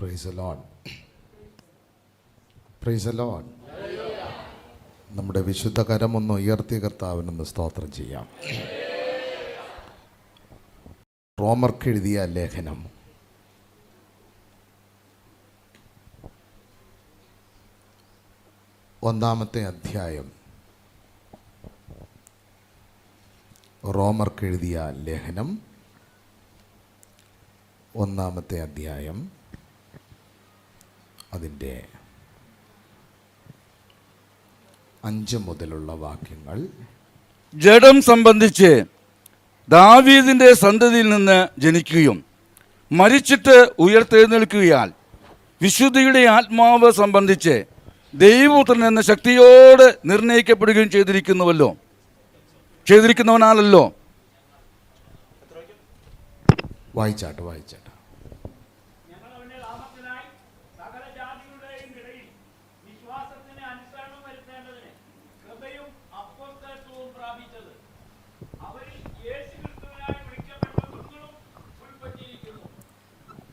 Price the Lord. Praise the Lord. നമ്മുടെ വിശുദ്ധ കരമൊന്ന് ഉയർത്തി കർത്താവിനൊന്ന് സ്തോത്രം ചെയ്യാം. റോമർക്ക് എഴുതിയ ലേഖനം 1-ാമത്തെ അധ്യായം. റോമർക്ക് എഴുതിയ ലേഖനം 1-ാമത്തെ അധ്യായം, അതിൻ്റെ 5 മുതലുള്ള വാക്യങ്ങൾ. ജഡം സംബന്ധിച്ച് ദാവീദിന്റെ സന്തതിയിൽ നിന്ന് ജനിക്കുകയും മരിച്ചിട്ട് ഉയർത്തെഴുന്നേൽക്കുകയാൽ വിശുദ്ധിയുടെ ആത്മാവ് സംബന്ധിച്ച് ദൈവപുത്രൻ എന്ന ശക്തിയോട് നിർണയിക്കപ്പെടുകയും ചെയ്തിരിക്കുന്നവനാണല്ലോ. വായിച്ചാട്ടെ.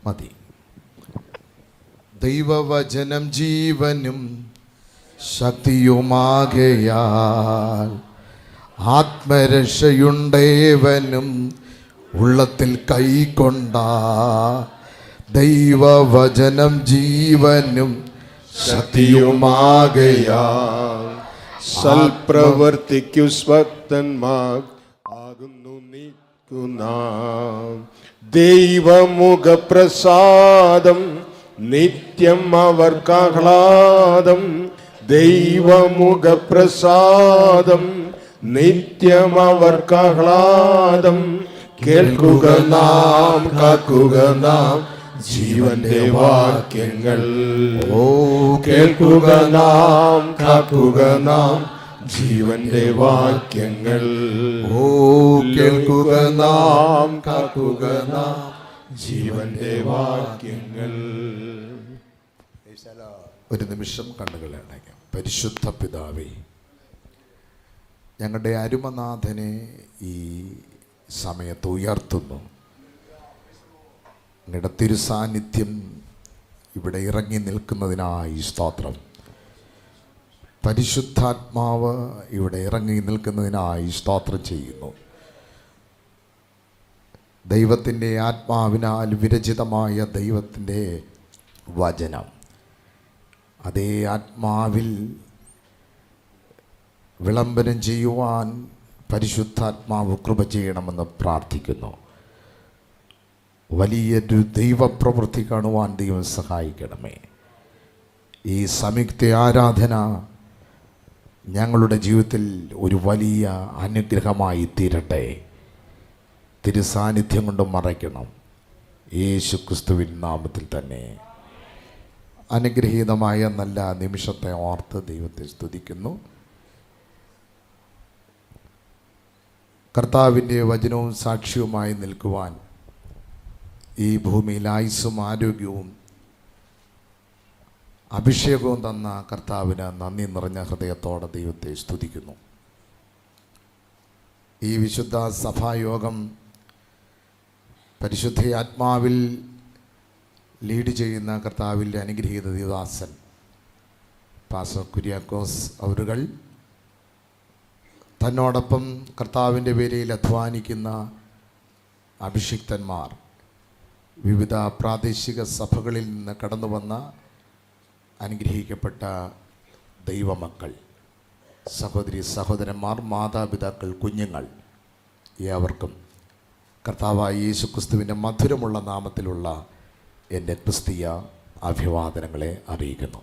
മതി. ദൈവവചനം ജീവനും ശക്തിയുമാകയാൽ ആത്മരക്ഷയുണ്ടേവനും ഉള്ളത്തിൽ കൈക്കൊണ്ട. ദൈവവചനം ജീവനും ശക്തിയുമാകയാൽ സൽപ്രവർത്തിക്കു സ്വക്തന്മാർ ആകുന്നു നീക്കുന്ന. ദൈവമുഖപ്രസാദം നിത്യം അവർക്കാഹ്ലാദം. ദൈവമുഖപ്രസാദം നിത്യം അവർക്കാഹ്ലാദം. കേൾക്കുക നാം, കാക്കുക നാം ജീവന്റെ വാക്യങ്ങൾ. ഓ കേൾക്കുക നാം, കാക്കുക നാം ജീവന്റെ വാക്യങ്ങൾ. ഓ കേൾക്കുക നാം, കാക്കുക നാം ജീവന്റെ വാക്യങ്ങൾ. ഒരു നിമിഷം കണ്ണുകളെ അടയ്ക്കാം. പരിശുദ്ധ പിതാവേ, ഞങ്ങളുടെ അരുമനാഥനെ ഈ സമയത്ത് ഉയർത്തുന്നു. അങ്ങയുടെ തിരുസാന്നിധ്യം ഇവിടെ ഇറങ്ങി നിൽക്കുന്നതിനായി സ്തോത്രം. പരിശുദ്ധാത്മാവ് ഇവിടെ ഇറങ്ങി നിൽക്കുന്നതിനായി സ്തോത്രം ചെയ്യുന്നു. ദൈവത്തിൻ്റെ ആത്മാവിനാൽ വിരചിതമായ ദൈവത്തിൻ്റെ വചനം അതേ ആത്മാവിൽ വിളംബരം ചെയ്യുവാൻ പരിശുദ്ധാത്മാവ് കൃപ ചെയ്യണമെന്ന് പ്രാർത്ഥിക്കുന്നു. വലിയൊരു ദൈവപ്രവൃത്തി കാണുവാൻ ദൈവം സഹായിക്കണമേ. ഈ സംയുക്ത ആരാധന ഞങ്ങളുടെ ജീവിതത്തിൽ ഒരു വലിയ അനുഗ്രഹമായി തീരട്ടെ. തിരുസാന്നിധ്യം കൊണ്ട് മറയ്ക്കണം. യേശു ക്രിസ്തുവിൻ നാമത്തിൽ തന്നെ. അനുഗ്രഹീതമായ നല്ല നിമിഷത്തെ ഓർത്ത് ദൈവത്തെ സ്തുതിക്കുന്നു. കർത്താവിൻ്റെ വചനവും സാക്ഷ്യവുമായി നിൽക്കുവാൻ ഈ ഭൂമിയിൽ ആയുസ്സും ആരോഗ്യവും അഭിഷേകവും തന്ന കർത്താവിന് നന്ദി നിറഞ്ഞ ഹൃദയത്തോടെ ദൈവത്തെ സ്തുതിക്കുന്നു. ഈ വിശുദ്ധ സഭായോഗം പരിശുദ്ധ ആത്മാവിൽ ലീഡ് ചെയ്യുന്ന കർത്താവിൻ്റെ അനുഗ്രഹീത ദൈവദാസൻ പാസ്റ്റർ കുര്യാക്കോസ് അവരുകൾ, തന്നോടൊപ്പം കർത്താവിൻ്റെ പേരിൽ അധ്വാനിക്കുന്ന അഭിഷിക്തന്മാർ, വിവിധ പ്രാദേശിക സഭകളിൽ നിന്ന് കടന്നു വന്ന അനുഗ്രഹിക്കപ്പെട്ട ദൈവമക്കൾ, സഹോദരി സഹോദരന്മാർ, മാതാപിതാക്കൾ, കുഞ്ഞുങ്ങൾ, ഏവർക്കും കർത്താവായ യേശു ക്രിസ്തുവിൻ്റെ മധുരമുള്ള നാമത്തിലുള്ള എൻ്റെ ക്രിസ്തീയ അഭിവാദനങ്ങളെ അറിയിക്കുന്നു.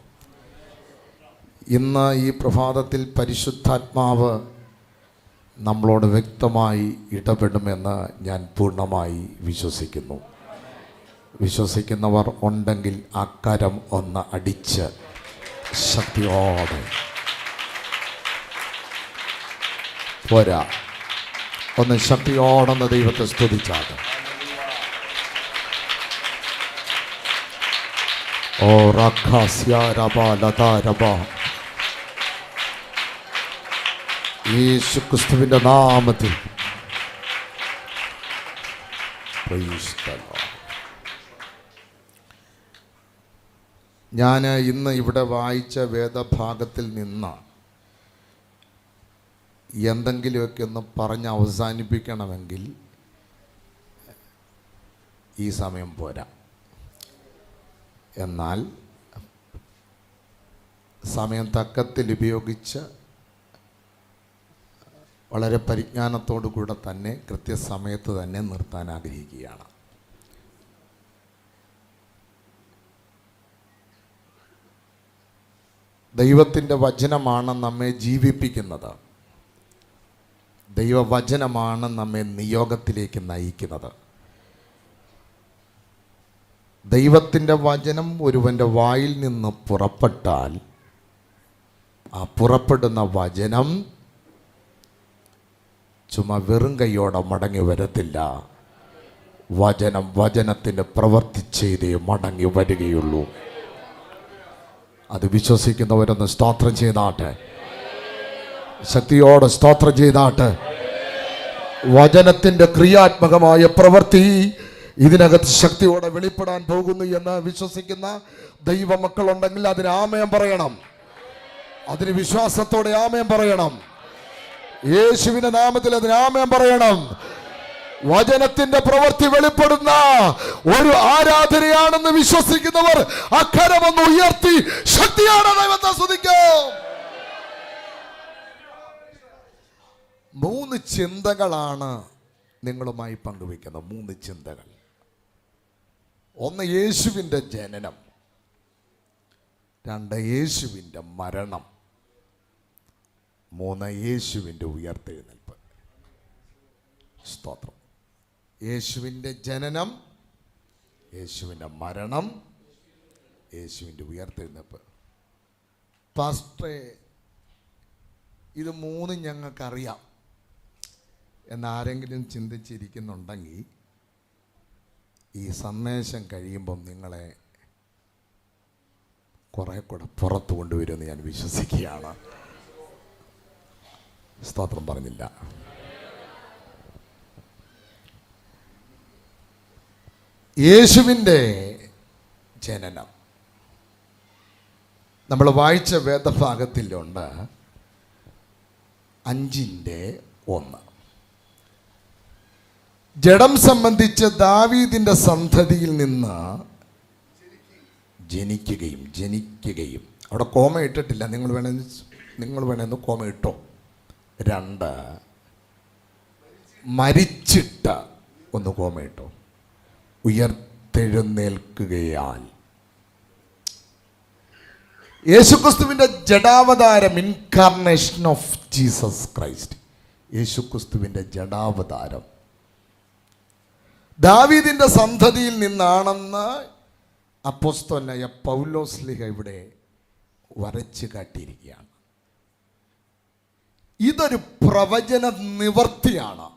ഇന്ന് ഈ പ്രഭാതത്തിൽ പരിശുദ്ധാത്മാവ് നമ്മളോട് വ്യക്തമായി ഇടപെടുമെന്ന് ഞാൻ പൂർണ്ണമായി വിശ്വസിക്കുന്നു. വിശ്വസിക്കുന്നവർ ഉണ്ടെങ്കിൽ അക്കരം ഒന്ന് അടിച്ച് ശക്തിയോടെ പോരാ, ഒന്ന് ശക്തിയോടൊന്ന് ദൈവത്തെ സ്തുതിച്ചാണ്. ഓ റഖാസ്യാരബ യേശു ക്രിസ്തുവിൻ്റെ നാമത്തിൽ പ്രൈസ് ദി ലോർഡ്. ഞാൻ ഇന്ന് ഇവിടെ വായിച്ച വേദഭാഗത്തിൽ നിന്ന് എന്തെങ്കിലുമൊക്കെ ഒന്ന് പറഞ്ഞ് അവസാനിപ്പിക്കണമെങ്കിൽ ഈ സമയം പോരാ. എന്നാൽ സമയം തക്കത്തിൽ ഉപയോഗിച്ച് വളരെ പരിജ്ഞാനത്തോടു കൂടെ തന്നെ കൃത്യസമയത്ത് തന്നെ നിർത്താൻ ആഗ്രഹിക്കുകയാണ്. ദൈവത്തിൻ്റെ വചനമാണ് നമ്മെ ജീവിപ്പിക്കുന്നത്. ദൈവവചനമാണ് നമ്മെ നിയോഗത്തിലേക്ക് നയിക്കുന്നത്. ദൈവത്തിൻ്റെ വചനം ഒരുവൻ്റെ വായിൽ നിന്ന് പുറപ്പെട്ടാൽ ആ പുറപ്പെടുന്ന വചനം ചുമ്മാ വെറും കൈയോടെ മടങ്ങി വരത്തില്ല. വചനം വചനത്തിന് പ്രവൃത്തി ചെയ്തേ മടങ്ങി വരികയുള്ളൂ. അത് വിശ്വസിക്കുന്നവരൊന്ന് സ്തോത്രം ചെയ്താട്ടെ, ശക്തിയോടെ സ്തോത്രം ചെയ്താട്ടെ. വചനത്തിൻ്റെ ക്രിയാത്മകമായ പ്രവൃത്തി ഇതിനകത്ത് ശക്തിയോടെ വെളിപ്പെടാൻ പോകുന്നു എന്ന് വിശ്വസിക്കുന്ന ദൈവമക്കളുണ്ടെങ്കിൽ അതിന് ആമേൻ പറയണം. അതിന് വിശ്വാസത്തോടെ ആമേൻ പറയണം. യേശുവിന്റെ നാമത്തിൽ അതിന് ആമേൻ പറയണം. വചനത്തിന്റെ പ്രവൃത്തി വെളിപ്പെടുന്ന ഒരു ആരാധനയാണെന്ന് വിശ്വസിക്കുന്നവർ അക്കരമൊന്ന് ഉയർത്തി ശക്തിയോടെ ദൈവത്തെ സ്തുതിക്കും. 3 ചിന്തകളാണ് നിങ്ങളുമായി പങ്കുവെക്കുന്നത്. 3 ചിന്തകൾ. 1, യേശുവിൻ്റെ ജനനം. 2, യേശുവിൻ്റെ മരണം. 3, യേശുവിൻ്റെ ഉയർത്തെഴുന്നേൽപ്പ്. സ്തോത്രം. യേശുവിൻ്റെ ജനനം, യേശുവിൻ്റെ മരണം, യേശുവിൻ്റെ ഉയർത്തെഴുന്നേൽപ്പ്. പാസ്റ്ററെ, ഇത് 3 ഞങ്ങൾക്കറിയാം എന്നാരെങ്കിലും ചിന്തിച്ചിരിക്കുന്നുണ്ടെങ്കിൽ ഈ സന്ദേശം കഴിയുമ്പം നിങ്ങളെ കുറെ കൂടെ പുറത്തു കൊണ്ടുവരുമെന്ന് ഞാൻ വിശ്വസിക്കുകയാണ്. സ്തോത്രം പറഞ്ഞില്ല. യേശുവിൻ്റെ ജനനം നമ്മൾ വായിച്ച വേദഭാഗത്തിലുണ്ട് 5:1. ജഡം സംബന്ധിച്ച് ദാവീദിൻ്റെ സന്തതിയിൽ നിന്ന് ജനിക്കുകയും. അവിടെ കോമ ഇട്ടിട്ടില്ല, നിങ്ങൾ വേണമെന്ന് കോമ ഇട്ടോ. 2, മരിച്ചിട്ട് ഒന്ന് കോമ ഇട്ടോ. ഉയർത്തെഴുന്നേൽക്കുകയാൽ. യേശുക്രിസ്തുവിൻ്റെ ജഡാവതാരം, ഇൻകാർണേഷൻ ഓഫ് ജീസസ് ക്രൈസ്റ്റ്. യേശുക്രിസ്തുവിൻ്റെ ജഡാവതാരം ദാവീദിൻ്റെ സന്തതിയിൽ നിന്നാണെന്ന് അപ്പോസ്തലനായ പൗലോസ്ലീഹ ഇവിടെ വരച്ച് കാട്ടിയിരിക്കുകയാണ്. ഇതൊരു പ്രവചന നിവർത്തിയാണ്.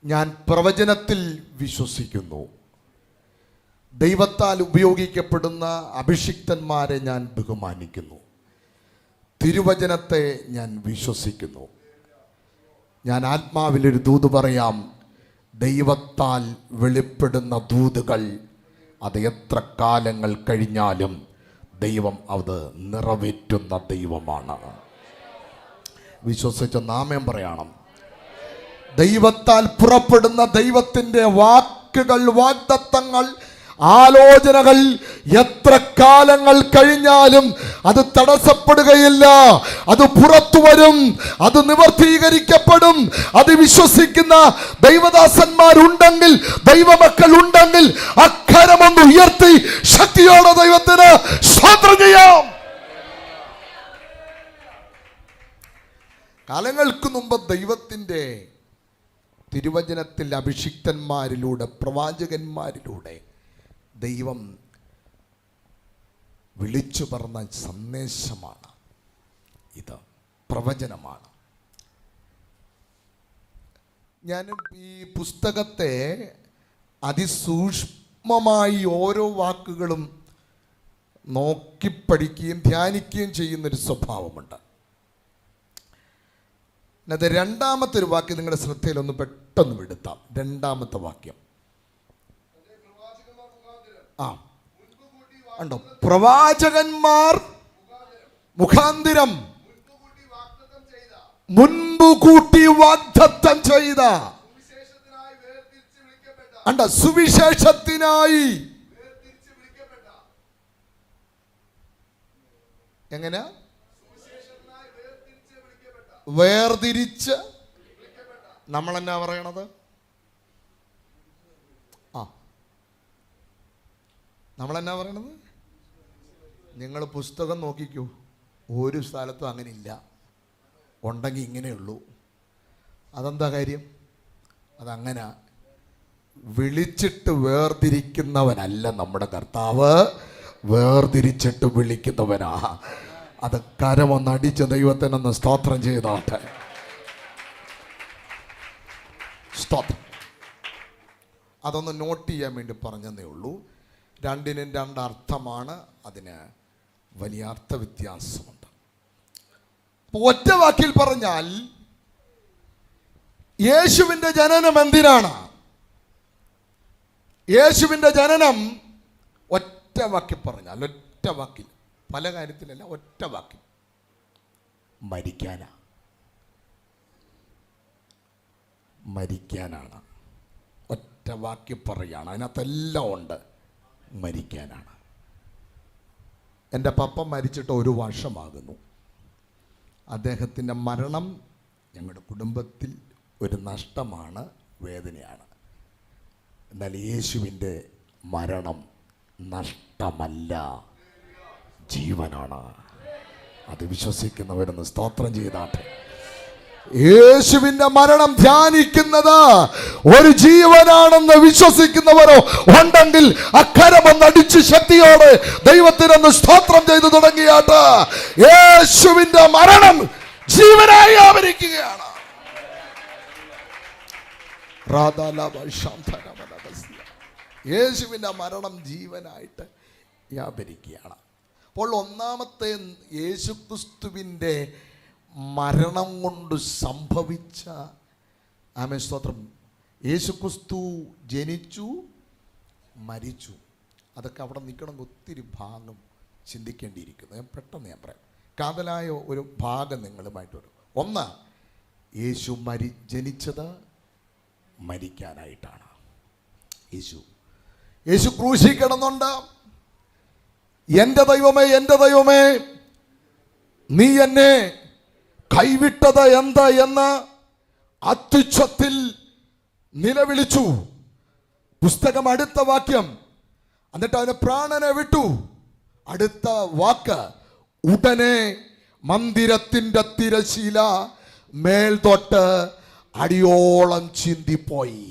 ഞാൻ പ്രവചനത്തിൽ വിശ്വസിക്കുന്നു. ദൈവത്താൽ ഉപയോഗിക്കപ്പെടുന്ന അഭിഷിക്തന്മാരെ ഞാൻ ബഹുമാനിക്കുന്നു. തിരുവചനത്തെ ഞാൻ വിശ്വസിക്കുന്നു. ഞാൻ ആത്മാവിലൊരു ദൂത് പറയാം. ദൈവത്താൽ വെളിപ്പെടുന്ന ദൂതുകൾ അത് എത്ര കാലങ്ങൾ കഴിഞ്ഞാലും ദൈവം അത് നിറവേറ്റുന്ന ദൈവമാണ്. വിശ്വസിച്ച ആമേൻ പറയണം. ദൈവത്താൽ പുറപ്പെടുന്ന ദൈവത്തിൻ്റെ വാക്കുകൾ, വാഗ്ദത്തങ്ങൾ, ആലോചനകൾ എത്ര കാലങ്ങൾ കഴിഞ്ഞാലും അത് തടസ്സപ്പെടുകയില്ല. അത് പുറത്തു വരും, അത് നിവർത്തീകരിക്കപ്പെടും. അത് വിശ്വസിക്കുന്ന ദൈവദാസന്മാരുണ്ടെങ്കിൽ, ദൈവമക്കൾ ഉണ്ടെങ്കിൽ അക്കരമൊന്ന് ഉയർത്തി ശക്തിയോടെ ദൈവത്തിന് സ്തോത്രം ചെയ്യാം. കാലങ്ങൾക്ക് മുമ്പ് ദൈവത്തിൻ്റെ തിരുവചനത്തിൽ അഭിഷിക്തന്മാരിലൂടെ, പ്രവാചകന്മാരിലൂടെ ദൈവം വിളിച്ചു പറഞ്ഞ സന്ദേശമാണ് ഇത്. പ്രവചനമാണ്. ഞാൻ ഈ പുസ്തകത്തെ അതിസൂക്ഷ്മമായി ഓരോ വാക്കുകളും നോക്കി പഠിക്കുകയും ധ്യാനിക്കുകയും ചെയ്യുന്നൊരു സ്വഭാവമുണ്ട്. അത് 2ാമത്തെ ഒരു വാക്യം നിങ്ങളുടെ ശ്രദ്ധയിൽ ഒന്ന് പെട്ടെന്ന് വിടുത്താം. 2ാമത്തെ വാക്യം. ഉണ്ടോ? പ്രവാചകന്മാർ മുഖാന്തിരം മുൻപ് കൂട്ടി വാഗ്ദത്തം ചെയ്ത അണ്ട സുവിശേഷത്തിനായി എങ്ങനെ വേർതിരിച്ച് നമ്മളെന്നാ പറയണത്? നമ്മളെന്നാ പറയണത്? നിങ്ങൾ പുസ്തകം നോക്കിക്കൂ, ഒരു സ്ഥലത്തും അങ്ങനെ ഇല്ല. ഉണ്ടെങ്കിൽ ഇങ്ങനെയുള്ളൂ. അതെന്താ കാര്യം? അതങ്ങനെ വിളിച്ചിട്ട് വേർതിരിക്കുന്നവനല്ല നമ്മുടെ കർത്താവ്, വേർതിരിച്ചിട്ട് വിളിക്കുന്നവനാ. അത് കരമൊന്നടിച്ച് ദൈവത്തിനൊന്ന് സ്തോത്രം ചെയ്തോട്ടെ. സ്തോത്രം. അതൊന്ന് നോട്ട് ചെയ്യാൻ വേണ്ടി പറഞ്ഞതേ ഉള്ളൂ. രണ്ടിനും രണ്ടർത്ഥമാണ്, അതിന് വലിയ അർത്ഥവ്യത്യാസമുണ്ട്. ഒറ്റ വാക്കിൽ പറഞ്ഞാൽ യേശുവിൻ്റെ ജനനം എന്തിനാണ്? യേശുവിൻ്റെ ജനനം ഒറ്റ വാക്കിൽ പറഞ്ഞാൽ, ഒറ്റ വാക്കിൽ, പല കാര്യത്തിലല്ല, ഒറ്റ വാക്കിൽ മരിക്കാനാണ്. മരിക്കാനാണ്. ഒറ്റ വാക്കിൽ പറയുകയാണ്. അതിനകത്തെല്ലാം ഉണ്ട്. മരിക്കാനാണ്. എൻ്റെ പപ്പ മരിച്ചിട്ട് 1 വർഷമാകുന്നു. അദ്ദേഹത്തിൻ്റെ മരണം ഞങ്ങളുടെ കുടുംബത്തിൽ ഒരു നഷ്ടമാണ്, വേദനയാണ്. എന്നാൽ യേശുവിൻ്റെ മരണം നഷ്ടമല്ല, ജീവനാണ്. അത് വിശ്വസിക്കുന്നവരൊന്ന് സ്തോത്രം ചെയ്താട്ടെ. യേശുവിന്റെ മരണം ധ്യാനിക്കുന്നത് ഒരു ജീവനാണെന്ന് വിശ്വസിക്കുന്നവരോ ഉണ്ടെങ്കിൽ അക്കരമൊന്നടിച്ച് ശക്തിയോടെ ദൈവത്തിനൊന്ന് സ്തോത്രം ചെയ്തു തുടങ്ങിയാട്ട്. യേശുവിന്റെ മരണം ജീവനായി ആവരിക്കുകയാണ്. യേശുവിന്റെ മരണം ജീവനായിട്ട് വ്യാപരിക്കുകയാണ്. അപ്പോൾ ഒന്നാമത്തെ യേശുക്രിസ്തുവിൻ്റെ മരണം കൊണ്ട് സംഭവിച്ച ആമേൻ സ്തോത്രം. യേശുക്രിസ്തു ജനിച്ചു, മരിച്ചു. അതൊക്കെ അവിടെ നിൽക്കണമെങ്കിൽ ഒത്തിരി ഭാഗം ചിന്തിക്കേണ്ടിയിരിക്കുന്നു. ഞാൻ പെട്ടെന്ന് പറയാം. കാതലായ ഒരു ഭാഗം നിങ്ങളുമായിട്ട് വരും. ഒന്ന്, യേശു ജനിച്ചത് മരിക്കാനായിട്ടാണ്. യേശു ക്രൂശിൽ കിടന്നുണ്ട്. എൻ്റെ ദൈവമേ, എൻ്റെ ദൈവമേ, നീ എന്നെ കൈവിട്ടത് എന്ത് എന്ന് അത്യുച്ചത്തിൽ നിലവിളിച്ചു. പുസ്തകം അടുത്ത വാക്യം. എന്നിട്ട് അവന് പ്രാണനെ വിട്ടു. അടുത്ത വാക്ക്, ഉടനെ മന്ദിരത്തിൻ്റെ തിരശീല മേൽതൊട്ട് അടിയോളം ചിന്തിപ്പോയി.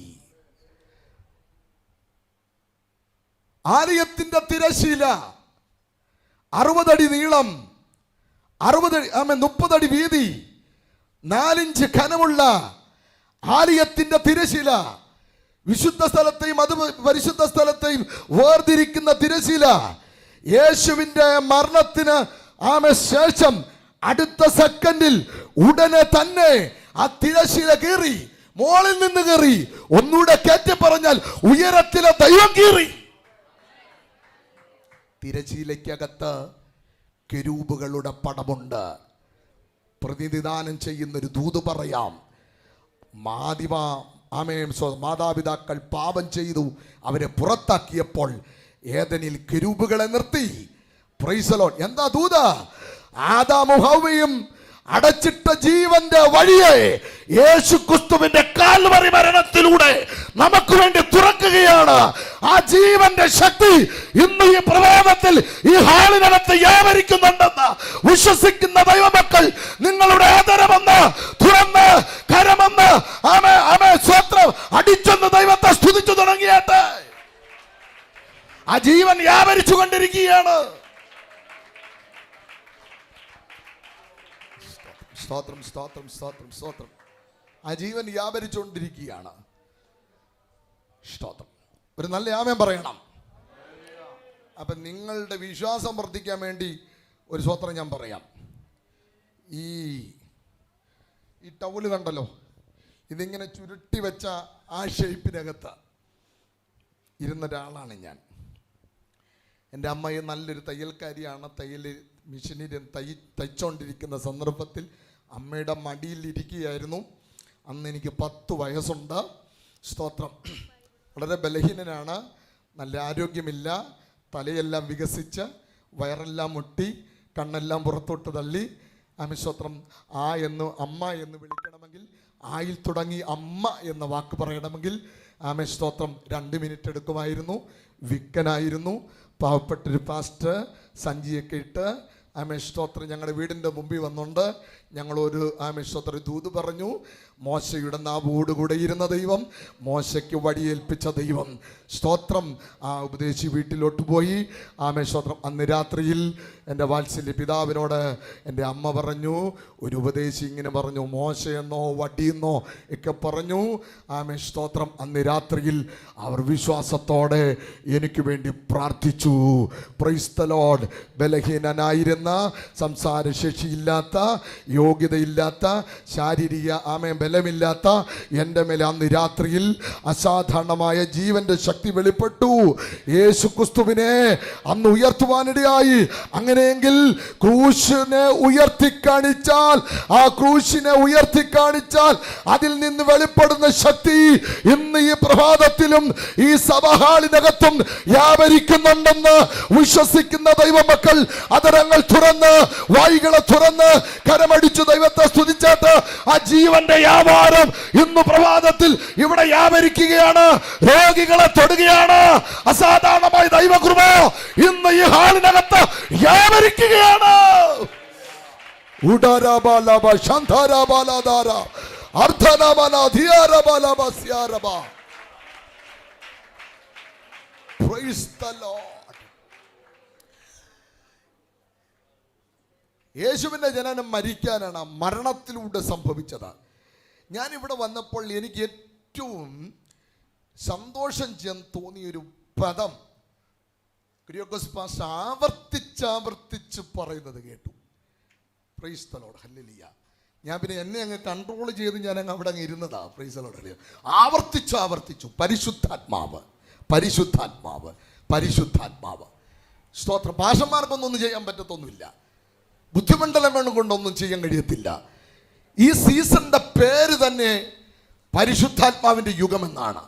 ആലയത്തിന്റെ തിരശീല 60 അടി നീളം, 30 അടി വീതി, 4 ഇഞ്ച് ഘനമുള്ള ആലയത്തിന്റെ തിരശീല, വിശുദ്ധ സ്ഥലത്തെയും അത് പരിശുദ്ധ സ്ഥലത്തെയും വേർതിരിക്കുന്ന തിരശീല, യേശുവിന്റെ മരണത്തിന് ശേഷം അടുത്ത സെക്കൻഡിൽ ഉടനെ തന്നെ ആ തിരശീല കീറി. മോളിൽ നിന്ന് കീറി. ഒന്നുകൂടെ കയറ്റി പറഞ്ഞാൽ ഉയരത്തിലെ ദൈവം കീറി. തിരശീലയ്ക്കകത്ത് കെരൂബുകളുടെ പടമുണ്ട്. പ്രതിനിധാനം ചെയ്യുന്നൊരു ദൂത് പറയാം. മാതാപിതാക്കൾ പാപം ചെയ്തു, അവരെ പുറത്താക്കിയപ്പോൾ ഏദനിൽ കെരൂബുകളെ നിർത്തി. Price the Lord. എന്താ ദൂത്? ആദാമും ഹവ്വയും അടച്ചിട്ട ജീവന്റെ വഴിയെ യേശുക്രിസ്തുവിന്റെ കാൽവറി മരണത്തിലൂടെ നമുക്ക് വേണ്ടി തുറക്കുകയാണ്. ആ ജീവന്റെ ശക്തി ഇന്ന് ഈ പ്രഭാതത്തിൽ ഈ ഹാളിനകത്ത് വ്യാപരിക്കുന്നുണ്ടെന്ന് വിശ്വസിക്കുന്ന ദൈവമക്കൾ നിങ്ങളുടെ ആദരവെന്ന് തുറന്ന് കരമെന്ന് സ്വത്രം അടിച്ചെന്ന് ദൈവത്തെ സ്തുതിച്ചു തുടങ്ങിയാട്ടെ. ആ ജീവൻ വ്യാപരിച്ചു കൊണ്ടിരിക്കുകയാണ്. സ്തോത്രം, സ്തോത്രം, സ്തോത്രം, സ്തോത്രം. ആ ജീവൻ വ്യാപരിച്ചുകൊണ്ടിരിക്കുകയാണ്. സ്തോത്രം. ഒരു നല്ല ആമേൻ പറയണം. അപ്പം നിങ്ങളുടെ വിശ്വാസം വർദ്ധിക്കാൻ വേണ്ടി ഒരു സ്തോത്രം ഞാൻ പറയാം. ഈ ടവല് കണ്ടല്ലോ, ഇതിങ്ങനെ ചുരുട്ടി വെച്ച ആ ഷേപ്പിനകത്ത് ഇരുന്ന ഒരാളാണ് ഞാൻ. എൻ്റെ അമ്മയെ നല്ലൊരു തയ്യൽക്കാരിയാണ്. തയ്യൽ മെഷീനിൽ തയ്ച്ചുകൊണ്ടിരിക്കുന്ന സന്ദർഭത്തിൽ അമ്മയുടെ മടിയിൽ ഇരിക്കുകയായിരുന്നു. അന്ന് എനിക്ക് 10 വയസ്സുണ്ട്. സ്തോത്രം. വളരെ ബലഹീനനാണ്, നല്ല ആരോഗ്യമില്ല, തലയെല്ലാം വികസിച്ച് വയറെല്ലാം മുട്ടി, കണ്ണെല്ലാം പുറത്തോട്ട് തള്ളി. സ്തോത്രം. അമ്മ എന്ന് വിളിക്കണമെങ്കിൽ, ആയിൽ തുടങ്ങി അമ്മ എന്ന വാക്ക് പറയണമെങ്കിൽ സ്തോത്രം 2 മിനിറ്റ് എടുക്കുമായിരുന്നു. വിക്കനായിരുന്നു. പാവപ്പെട്ടൊരു പാസ്റ്റർ സഞ്ചിയൊക്കെ ഇട്ട് സ്തോത്രം ഞങ്ങളുടെ വീടിൻ്റെ മുമ്പിൽ വന്നുകൊണ്ട് ഞങ്ങളൊരു സ്തോത്രം ദൂത് പറഞ്ഞു. മോശയുടെ നാവോടുകൂടെ ഇരുന്ന ദൈവം, മോശയ്ക്ക് വടിയേൽപ്പിച്ച ദൈവം. സ്തോത്രം. ആ ഉപദേശി വീട്ടിലോട്ട് പോയി. സ്തോത്രം. അന്ന് രാത്രിയിൽ എൻ്റെ വാത്സല്യ പിതാവിനോട് എൻ്റെ അമ്മ പറഞ്ഞു, ഒരു ഉപദേശി ഇങ്ങനെ പറഞ്ഞു, മോശയെന്നോ വടിയെന്നോ ഒക്കെ പറഞ്ഞു. സ്തോത്രം. അന്ന് രാത്രിയിൽ അവർ വിശ്വാസത്തോടെ എനിക്ക് വേണ്ടി പ്രാർത്ഥിച്ചു. Praise the Lord. ബലഹീനനായിരുന്ന, സംസാരശേഷിയില്ലാത്ത, യോഗ്യതയില്ലാത്ത, ശാരീരിക ബലമില്ലാത്ത എൻ്റെ മേലെ അന്ന് രാത്രിയിൽ അസാധാരണമായ ജീവന്റെ ശക്തി വെളിപ്പെട്ടു. യേശു ക്രിസ്തുവിനെ അന്ന് ഉയർത്തുവാനിടയായി. അങ്ങനെയെങ്കിൽ ക്രൂശിനെ ഉയർത്തിക്കാണിച്ചാൽ, ആ ക്രൂശിനെ ഉയർത്തിക്കാണിച്ചാൽ അതിൽ നിന്ന് വെളിപ്പെടുന്ന ശക്തി ഇന്ന് ഈ പ്രഭാതത്തിലും ഈ സഭഹാളിനകത്തും വ്യാപരിക്കുന്നുണ്ടെന്ന് വിശ്വസിക്കുന്ന ദൈവമക്കൾ അതരങ്ങൾ തുറന്ന്, വായികളെ തുറന്ന് കരമടിച്ചു ദൈവത്തെ സ്തുതിച്ചാട്ട് ആ ജീവന്റെ വ്യാപാരം ഇന്ന് പ്രഭാതത്തിൽ ഇവിടെ വ്യാപരിക്കുകയാണ്. രോഗികളെ തൊടുകയാണ്. അസാധാരണമായ ദൈവകൃപ ഇന്ന് ഈ ഹാളിനകത്ത് വ്യാപരിക്കുകയാണ്. Praise the Lord. യേശുവിൻ്റെ ജനനം മരിക്കാനാണ്, മരണത്തിലൂടെ സംഭവിച്ചത്. ഞാനിവിടെ വന്നപ്പോൾ എനിക്ക് ഏറ്റവും സന്തോഷം തോന്നിയൊരു പദം കുര്യാക്കോസ് പാസ്റ്റർ ആവർത്തിച്ച് പറയുന്നത് കേട്ടു. Praise the Lord. ഹല്ലേലൂയ. ഞാൻ പിന്നെ എന്നെ അങ്ങ് കൺട്രോൾ ചെയ്ത് ഞാൻ അവിടെ അങ്ങ് ഇരുന്നതാ. Praise the Lord. ഹല്ലേലൂയ. ആവർത്തിച്ചു പരിശുദ്ധാത്മാവ്, പരിശുദ്ധാത്മാവ്, പരിശുദ്ധാത്മാവ്. സ്തോത്രം. ഭാഷന്മാർക്കൊന്നും ചെയ്യാൻ പറ്റത്തൊന്നുമില്ല, ബുദ്ധിമണ്ഡലം കൊണ്ടൊന്നും ചെയ്യാൻ കഴിയത്തില്ല. ഈ സീസണിന്റെ പേര് തന്നെ പരിശുദ്ധാത്മാവിന്റെ യുഗമെന്നാണ്.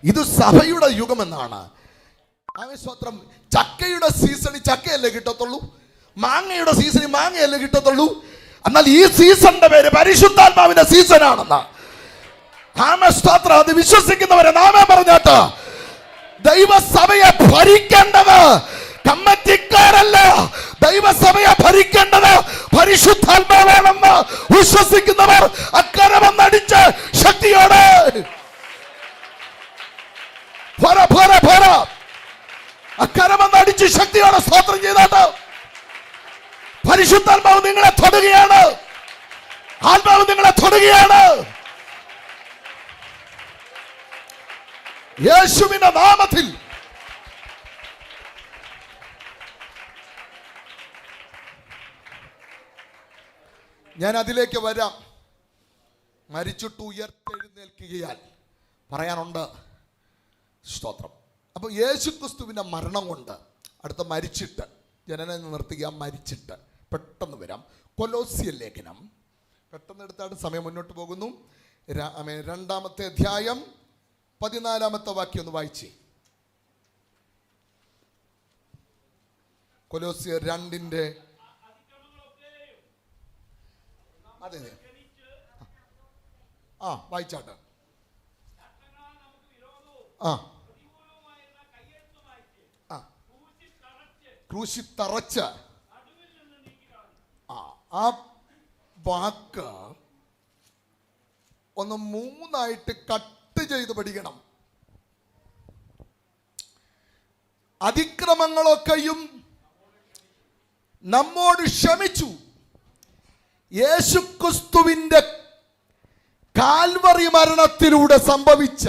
ഇത് സഭയുടെ യുഗമെന്നാണ്. സ്തോത്രം. ചക്കയുടെ സീസണിൽ ചക്കയല്ലേ കിട്ടത്തുള്ളൂ, മാങ്ങയുടെ സീസണിൽ മാങ്ങയല്ലേ കിട്ടത്തുള്ളൂ. എന്നാൽ ഈ സീസണിന്റെ പേര് പരിശുദ്ധാത്മാവിന്റെ സീസണാണെന്ന് സ്തോത്രം. അത് വിശ്വസിക്കുന്നവരെ നാമേ പറഞ്ഞാട്ട്. ദൈവസഭയെ ഭരിക്കേണ്ടത് കമ്മിറ്റിക്കാരല്ല, ദൈവസഭയെ ഭരിക്കേണ്ടത് പരിശുദ്ധാത്മാവാണെന്ന് വിശ്വസിക്കുന്നവർ അക്കരമെന്നടിച്ച് ശക്തിയോടെ അക്കരമെന്നടിച്ച് ശക്തിയോടെ സ്തോത്രം ചെയ്താട്ട്. പരിശുദ്ധാത്മാവ് നിങ്ങളെ തൊടുകയാണ്. ആത്മാവ് നിങ്ങളെ തൊടുകയാണ്. യേശുവിന്റെ നാമത്തിൽ ഞാൻ അതിലേക്ക് വരാം. മരിച്ചിട്ട് ഉയർത്തെഴുന്നേൽക്കുകയാൽ പറയാനുണ്ട്. സ്തോത്രം. അപ്പോൾ യേശുക്രിസ്തുവിൻ്റെ മരണം കൊണ്ട് അടുത്ത മരിച്ചിട്ട്, ജനനം നിർത്തുക, മരിച്ചിട്ട് പെട്ടെന്ന് വരാം. കൊലോസ്യ ലേഖനം പെട്ടെന്ന് എടുത്തായിട്ട് സമയം മുന്നോട്ട് പോകുന്നു. 2-ാമത്തെ അധ്യായം 14-ാമത്തെ വാക്യം ഒന്ന് വായിച്ചേ. കൊലോസ്യ 2-ന്റെ അതെ വായിച്ചാട്ട്. ക്രൂശി തറച്ച് ആ വാക്ക് ഒന്ന് 3ആയിട്ട് കട്ട് ചെയ്ത് പഠിക്കണം. അതിക്രമങ്ങളൊക്കെയും നമ്മോട് ക്ഷമിച്ചു. യേശുക്രിസ്തുവിന്റെ കാൽവറി മരണത്തിലൂടെ സംഭവിച്ച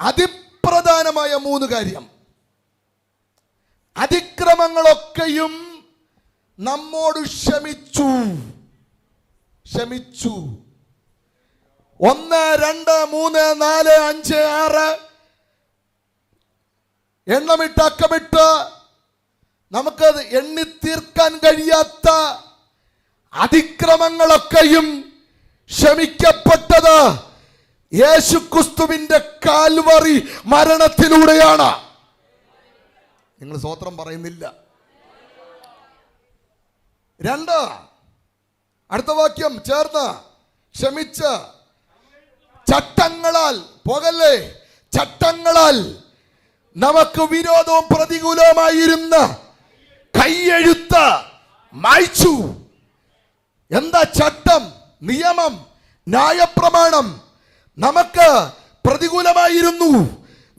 അതിപ്രധാനമായ 3 കാര്യം. അതിക്രമങ്ങളൊക്കെയും നമ്മോട് ക്ഷമിച്ചു. 1, 2, 3, 4, 5, 6 എണ്ണമിട്ട് അക്കമിട്ട് നമുക്കത് എണ്ണിത്തീർക്കാൻ കഴിയാത്ത അതിക്രമങ്ങളൊക്കെയും ക്ഷമിക്കപ്പെട്ടത് യേശുക്രിസ്തുവിന്റെ കാൽവറി മരണത്തിലൂടെയാണ്. നിങ്ങൾ സ്തോത്രം പറയുന്നില്ല. 2, അടുത്ത വാക്യം ചേർന്ന്, ക്ഷമിച്ച് ചട്ടങ്ങളാൽ പോകല്ലേ, ചട്ടങ്ങളാൽ നമുക്ക് വിരോധവും പ്രതികൂലവുമായിരുന്ന കൈയെഴുത്ത് മായ്ച്ചു. എന്താ ചട്ടം? നിയമം, ന്യായപ്രമാണം നമുക്ക് പ്രതികൂലമായിരുന്നു,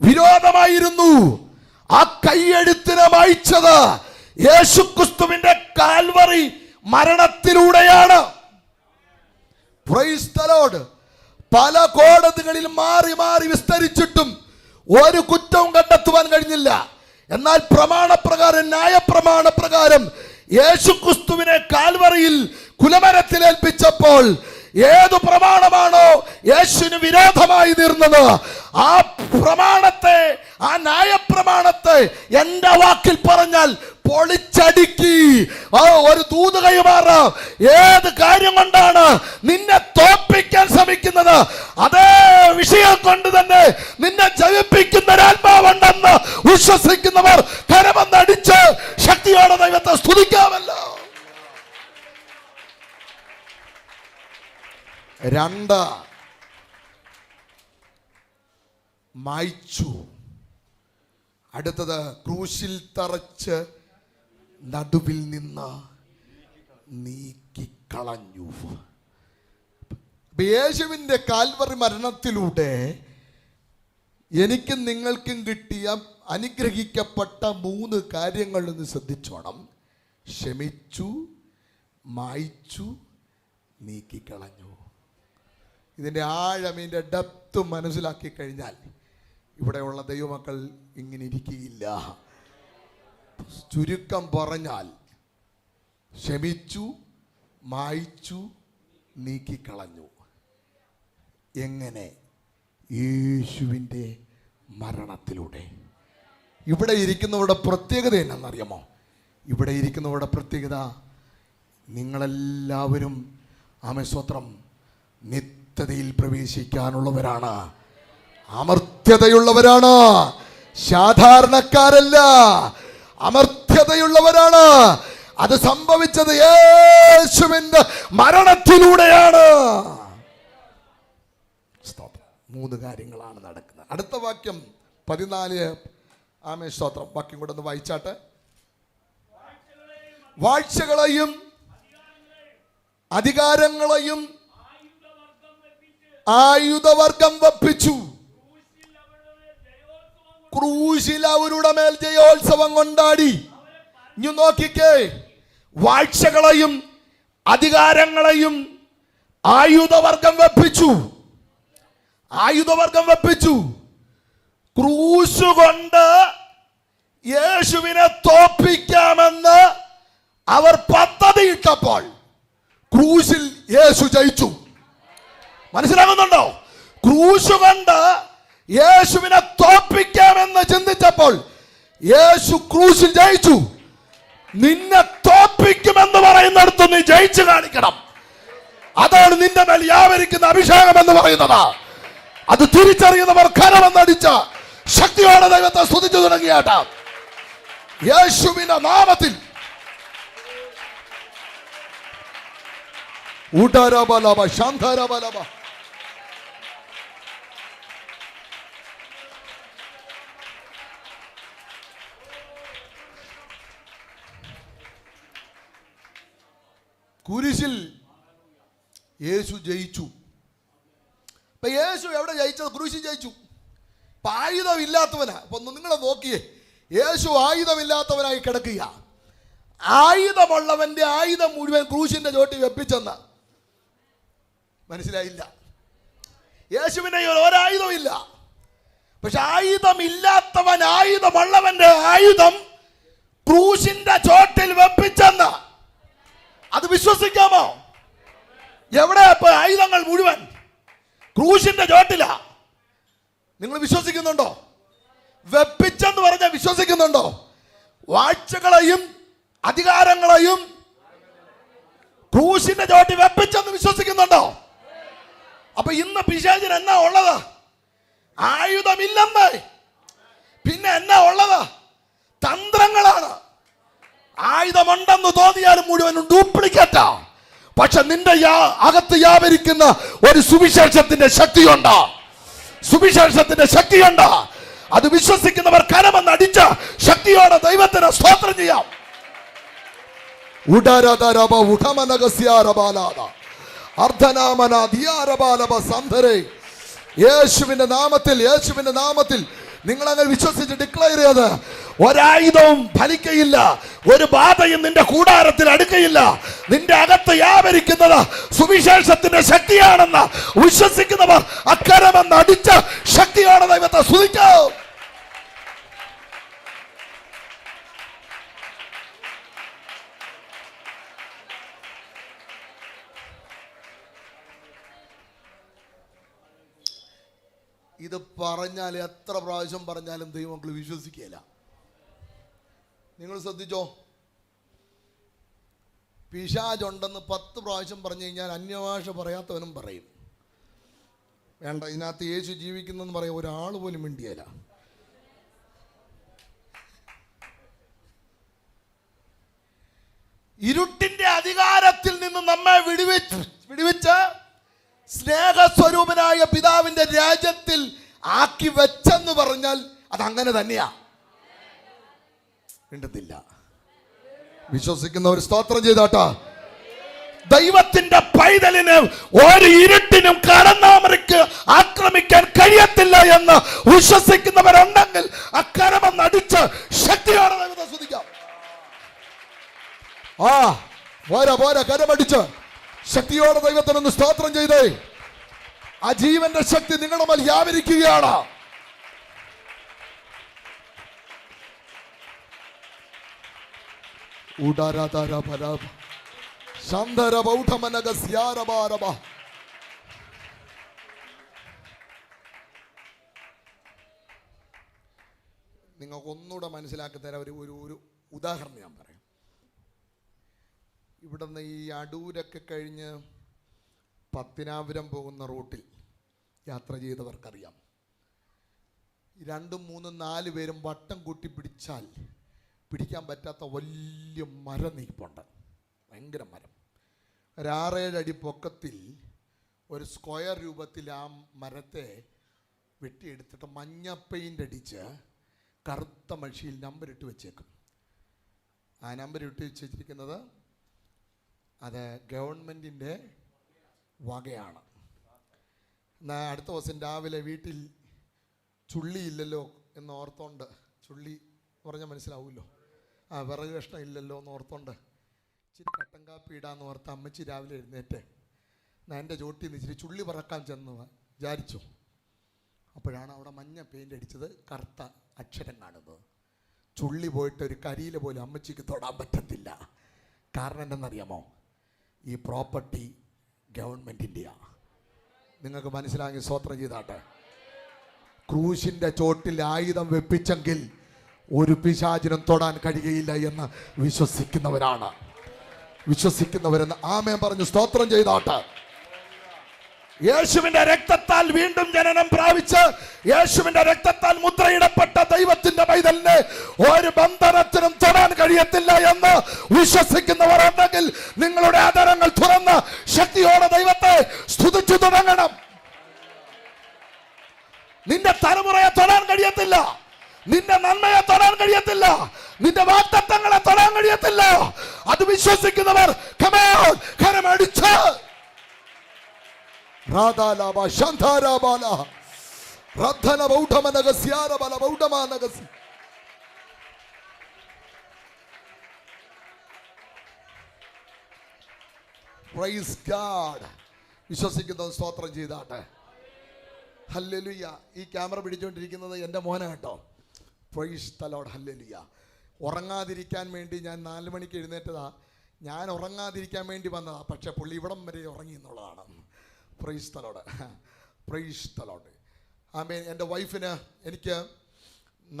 വിരോധമായിരുന്നു. ആ കൈയെഴുത്തിനെ മായ്ച്ചത് യേശുക്രിസ്തുവിന്റെ കാൽവറി മരണത്തിലൂടെയാണ്. Praise the Lord. പല കോടതികളിൽ മാറി മാറി വിസ്തരിച്ചിട്ടും ഒരു കുറ്റവും കണ്ടെത്തുവാൻ കഴിഞ്ഞില്ല. എന്നാൽ പ്രമാണപ്രകാരം, ന്യായപ്രമാണപ്രകാരം യേശുക്രിസ്തുവിനെ കാൽവറിയിൽ കുലമരത്തിലേൽപ്പിച്ചപ്പോൾ ഏതു പ്രമാണമാണോ യേശുവിന് വിരോധമായി തീർന്നത്, ആ പ്രമാണത്തെ, ആ ന്യായപ്രമാണത്തെ എന്റെ വാക്കിൽ പറഞ്ഞാൽ പൊളിച്ചടുക്കി ഒരു ദൂത് കൈമാറ്. ഏത് കാര്യം കൊണ്ടാണ് നിന്നെ തോൽപ്പിക്കാൻ ശ്രമിക്കുന്നത്, അതേ വിഷയം കൊണ്ട് തന്നെ നിന്നെ ജയിപ്പിക്കുന്ന ഒരാത്മാവുണ്ടെന്ന് വിശ്വസിക്കുന്നവർ കരമൊന്നടിച്ച് ശക്തിയോടെ ദൈവത്തെ സ്തുതിക്കാമല്ലോ. 2, മായ്ച്ചു. അടുത്തത് ക്രൂശിൽ തറച്ച് നടുവിൽ നിന്ന് നീക്കിക്കളഞ്ഞു. യേശുവിൻ്റെ കാൽവറി മരണത്തിലൂടെ എനിക്കും നിങ്ങൾക്കും കിട്ടിയ അനുഗ്രഹിക്കപ്പെട്ട 3 കാര്യങ്ങൾ ഒന്ന് ശ്രദ്ധിച്ചോണം. ക്ഷമിച്ചു, മായ്ച്ചു, നീക്കിക്കളഞ്ഞു. ഇതിൻ്റെ ആഴം, ഇതിൻ്റെ ഡെപ്ത് മനസ്സിലാക്കി കഴിഞ്ഞാൽ ഇവിടെയുള്ള ദൈവമക്കൾ ഇങ്ങനെ ഇരിക്കുകയില്ല. ചുരുക്കം പറഞ്ഞാൽ ക്ഷമിച്ചു, മായ്ച്ചു, നീക്കിക്കളഞ്ഞു. എങ്ങനെ? യേശുവിൻ്റെ മരണത്തിലൂടെ. ഇവിടെ ഇരിക്കുന്നവരുടെ പ്രത്യേകത എന്നാണെന്നറിയാമോ? ഇവിടെ ഇരിക്കുന്നവരുടെ പ്രത്യേകത, നിങ്ങളെല്ലാവരും ആമേൻ നിത്യതയിൽ പ്രവേശിക്കാനുള്ളവരാണ്, അമർത്യതയുള്ളവരാണ്, സാധാരണക്കാരല്ല, അമർത്യതയുള്ളവരാണ്. അത് സംഭവിച്ചത് യേശുവിന്റെ മരണത്തിലൂടെയാണ്. 3 കാര്യങ്ങളാണ് നടക്കുന്നത്. അടുത്ത വാക്യം 14. ആമേൻ സ്തോത്രം. വാക്യം കൂടെ ഒന്ന് വായിച്ചാട്ടെ. വാഴ്ചകളെയും അധികാരങ്ങളെയും ആയുധവർഗം വെപ്പിച്ചു. ക്രൂശിൽ അവരുടെ മേൽ ജയോത്സവം കൊണ്ടാടി. ഇനി നോക്കിക്കേ, വാഴ്ചകളെയും അധികാരങ്ങളെയും ആയുധവർഗം വെപ്പിച്ചു. ആയുധവർഗം വെപ്പിച്ചു. ക്രൂശ് കൊണ്ട് യേശുവിനെ തോൽപ്പിക്കാമെന്ന് അവർ പദ്ധതിയിട്ടപ്പോൾ ക്രൂശിൽ യേശു ജയിച്ചു. മനസ്സിലാകുന്നുണ്ടോ? ക്രൂശ് കൊണ്ട് യേശുവിനെ തോൽപ്പിക്കാമെന്ന് ചിന്തിച്ചപ്പോൾ യേശു ക്രൂശിൽ ജയിച്ചു. നിന്നെ തോൽപ്പിക്കുമെന്ന് പറയുന്നിടത്ത് നീ ജയിച്ചു കാണിക്കണം. അതാണ് നിന്റെ മേൽ വ്യാപരിക്കുന്ന അഭിഷേകം എന്ന് പറയുന്നത്. അത് തിരിച്ചറിയുന്നവർ കരമെന്നടിച്ച ശക്തിയോടെ ദൈവത്തെ സ്തുതിച്ചു തുടങ്ങിയാട്ട. യേശുവിന്റെ നാമത്തിൽ ഉടരബലബ ശാന്തരബലബ. കുരിശിൽ യേശു ജയിച്ചു. ഇപ്പൊ യേശു എവിടെ ജയിച്ചത്? ക്രൂശിൽ ജയിച്ചു. ഇപ്പൊ ആയുധമില്ലാത്തവനാ. അപ്പൊ നിങ്ങളെ നോക്കിയേ, യേശു ആയുധമില്ലാത്തവനായി കിടക്കുക. ആയുധമുള്ളവന്റെ ആയുധം മുഴുവൻ ക്രൂശിന്റെ ചോട്ടി വെപ്പിച്ചെന്ന് മനസ്സിലായില്ല. യേശുവിനെ ഒരായുധമില്ല. പക്ഷെ ആയുധമില്ലാത്തവൻ ആയുധമുള്ളവന്റെ ആയുധം ക്രൂശിന്റെ ചോട്ടിൽ വെപ്പിച്ചെന്ന്. അത് വിശ്വസിക്കാമോ? എവിടെ ഇപ്പൊ ആയുധങ്ങൾ മുഴുവൻ? ക്രൂശിന്റെ ചോട്ടില. നിങ്ങൾ വിശ്വസിക്കുന്നുണ്ടോ? വെപ്പിച്ചെന്ന് പറഞ്ഞ വിശ്വസിക്കുന്നുണ്ടോ? വാഴ്ചകളെയും അധികാരങ്ങളെയും ക്രൂശിന്റെ ചോട്ടി വെപ്പിച്ചെന്ന് വിശ്വസിക്കുന്നുണ്ടോ? അപ്പൊ ഇന്ന് പിശാചിന് എന്നാ ഉള്ളത്? ആയുധമില്ലെന്ന്. പിന്നെ എന്നാ ഉള്ളത്? തന്ത്രങ്ങളാണ്. ആയുധമുണ്ടെന്ന് തോന്നിയാലും മുഴുവനും ഡ്യൂപ്ലിക്കേറ്റാ. പക്ഷെ നിന്റെ അകത്ത് വ്യാപരിക്കുന്ന ഒരു സുവിശേഷത്തിന്റെ ശക്തിയുണ്ട്. സുവിശേഷത്തിന്റെ ശക്തിയുണ്ട്. അത് വിശ്വസിക്കുന്നവർ കരമെന്ന് അടിച്ച ശക്തിയോടെ ദൈവത്തിന് സ്തോത്രം ചെയ്യാം. യേശുവിന്റെ നാമത്തിൽ നിങ്ങൾ അങ്ങനെ വിശ്വസിച്ച് ഡിക്ലെയർ ചെയ്ത് ഒരായുധവും ഫലിക്കയില്ല, ഒരു ബാധയും നിന്റെ കൂടാരത്തിൽ അടുക്കയില്ല. നിന്റെ അകത്ത് വ്യാപരിക്കുന്നത് സുവിശേഷത്തിന്റെ ശക്തിയാണെന്ന് വിശ്വസിക്കുന്നവർ അക്കരമെന്ന് അടിച്ച ശക്തിയോടെ ദൈവത്തെ സ്തുതിക്കാം. ഇത് പറഞ്ഞാൽ എത്ര പ്രാവശ്യം പറഞ്ഞാലും ദൈവമക്കൾ വിശ്വസിക്കുകയില്ല. നിങ്ങൾ ശ്രദ്ധിച്ചോ, പിശാചുണ്ടെന്ന് 10 പ്രാവശ്യം പറഞ്ഞു കഴിഞ്ഞാൽ അന്യഭാഷ പറയാത്തവനും പറയും. വേണ്ട, ഇതിനകത്ത് യേശു ജീവിക്കുന്നെന്ന് പറയാൻ ഒരാൾ പോലും മിണ്ടിയല്ല. ഇരുട്ടിന്റെ അധികാരത്തിൽ നിന്ന് നമ്മെ വിടുവിച്ച് സ്നേഹസ്വരൂപനായ പിതാവിന്റെ രാജ്യത്തിൽ ആക്കി വെച്ചെന്ന് പറഞ്ഞാൽ അത് അങ്ങനെ തന്നെയാ. മിണ്ടുന്നില്ല. വിശ്വസിക്കുന്നവർ സ്തോത്രം ചെയ്താട്ടാ. ദൈവത്തിന്റെ പൈതലിന് ഒരു ഇരുട്ടിനും കടന്നാമരയ്ക്ക് ആക്രമിക്കാൻ കഴിയത്തില്ല എന്ന് വിശ്വസിക്കുന്നവരുണ്ടെങ്കിൽ അക്കരമെന്ന് അടിച്ച് ശക്തിയോടെ ദൈവത്തെ സ്തുതിക്കാം. പോരാ കരമടിച്ച് ശക്തിയോടെ ദൈവത്തിനൊന്ന് സ്തോത്രം ചെയ്തേ. ആ ജീവന്റെ ശക്തി നിങ്ങളുടെ മേൽ വ്യാപരിക്കുകയാണ്. നിങ്ങൾക്ക് ഒന്നുകൂടെ മനസ്സിലാക്കി തരാൻ ഒരു ഉദാഹരണം ഞാൻ പറയാം. ഇവിടുന്ന് ഈ അടൂരൊക്കെ കഴിഞ്ഞ് പത്തനാപുരം പോകുന്ന റൂട്ടിൽ യാത്ര ചെയ്തവർക്കറിയാം, 2, 3, 4 പേരും വട്ടം കൂട്ടി പിടിച്ചാൽ പിടിക്കാൻ പറ്റാത്ത വലിയ മരം നീപ്പുണ്ട്. ഭയങ്കര മരം. ഒരു 6-7 അടി പൊക്കത്തിൽ ഒരു സ്ക്വയർ രൂപത്തിൽ ആ മരത്തെ വെട്ടിയെടുത്തിട്ട് മഞ്ഞ പെയിൻ്റ് അടിച്ച് കറുത്ത മഷിയിൽ നമ്പർ ഇട്ട് വെച്ചേക്കും. ആ നമ്പർ ഇട്ട് വെച്ചിരിക്കുന്നത് അത് ഗവൺമെൻറ്റിൻ്റെ വകയാണ്. എന്നാൽ അടുത്ത ദിവസം രാവിലെ വീട്ടിൽ ചുള്ളിയില്ലല്ലോ എന്ന് ഓർത്തോണ്ട്, ചുള്ളി പറഞ്ഞാൽ മനസ്സിലാവുമല്ലോ, വിറക് കഷ്ണം ഇല്ലല്ലോ എന്ന് ഓർത്തോണ്ട് ഇച്ചിരി കട്ടൻ കാപ്പി ഇടാന്ന് ഓർത്ത് അമ്മച്ചി രാവിലെ എഴുന്നേറ്റ് ഞാൻ എൻ്റെ ചോട്ടിൽ നിന്ന് ഇച്ചിരി ചുള്ളി പറക്കാൻ ചെന്ന് വിചാരിച്ചു. അപ്പോഴാണ് അവിടെ മഞ്ഞ പെയിൻ്റ് അടിച്ചത്, കറുത്ത അക്ഷരം കാണുന്നത്. ചുള്ളി പോയിട്ട് ഒരു കരിയില പോലും അമ്മച്ചിക്ക് തൊടാൻ പറ്റത്തില്ല. കാരണം എന്തെന്നറിയാമോ? ഈ പ്രോപ്പർട്ടി ഗവൺമെൻറ്റിൻ്റെയാണ്. നിങ്ങൾക്ക് മനസ്സിലാക്കി സ്തോത്രം ചെയ്താട്ടെ. ക്രൂശിൻ്റെ ചോട്ടിൽ ആയുധം വെപ്പിച്ചെങ്കിൽ ഒരു പിശാചിനും തൊടാൻ കഴിയുകയില്ല എന്ന് വിശ്വസിക്കുന്നവരെന്ന് ആമേൻ പറഞ്ഞു സ്തോത്രം ചെയ്താട്ടെ. യേശുവിന്റെ രക്തത്താൽ വീണ്ടും ജനനം പ്രാപിച്ച് യേശുവിന്റെ രക്തത്താൽ മുദ്രയിടപ്പെട്ട ദൈവത്തിന്റെ പൈതലിനെ ഒരു ബന്ധനത്തിനും തൊടാൻ കഴിയത്തില്ല എന്ന് വിശ്വസിക്കുന്നവർ ഉണ്ടെങ്കിൽ നിങ്ങളുടെ ആദരങ്ങൾ തുറന്ന് ശക്തിയോടെ ദൈവത്തെ സ്തുതിച്ചു തുടങ്ങണം. നിന്റെ തലമുറയെ തൊടാൻ കഴിയത്തില്ല, നിന്റെ നന്മയെ തൊടാൻ കഴിയത്തില്ല, നിന്റെ വാഗ്ദത്തങ്ങളെ തൊടാൻ കഴിയത്തില്ല. അത് വിശ്വസിക്കുന്നവർ കരമടിച്ച് വിശ്വസിക്കുന്ന സ്തോത്രം ചെയ്താട്ടെ. ഹല്ലേലൂയ. ഈ ക്യാമറ പിടിച്ചുകൊണ്ടിരിക്കുന്നത് എൻ്റെ മോനെ കേട്ടോ. Price the Lord. ഹല്ലേലൂയ. ഉറങ്ങാതിരിക്കാൻ വേണ്ടി ഞാൻ 4 മണിക്ക് എഴുന്നേറ്റതാ. ഞാൻ ഉറങ്ങാതിരിക്കാൻ വേണ്ടി വന്നതാ, പക്ഷെ പുള്ളി ഇവിടം വരെ ഉറങ്ങി എന്നുള്ളതാണ്. Praise the Lord. Praise the Lord. ആമേൻ. എൻ്റെ വൈഫിന് എനിക്ക്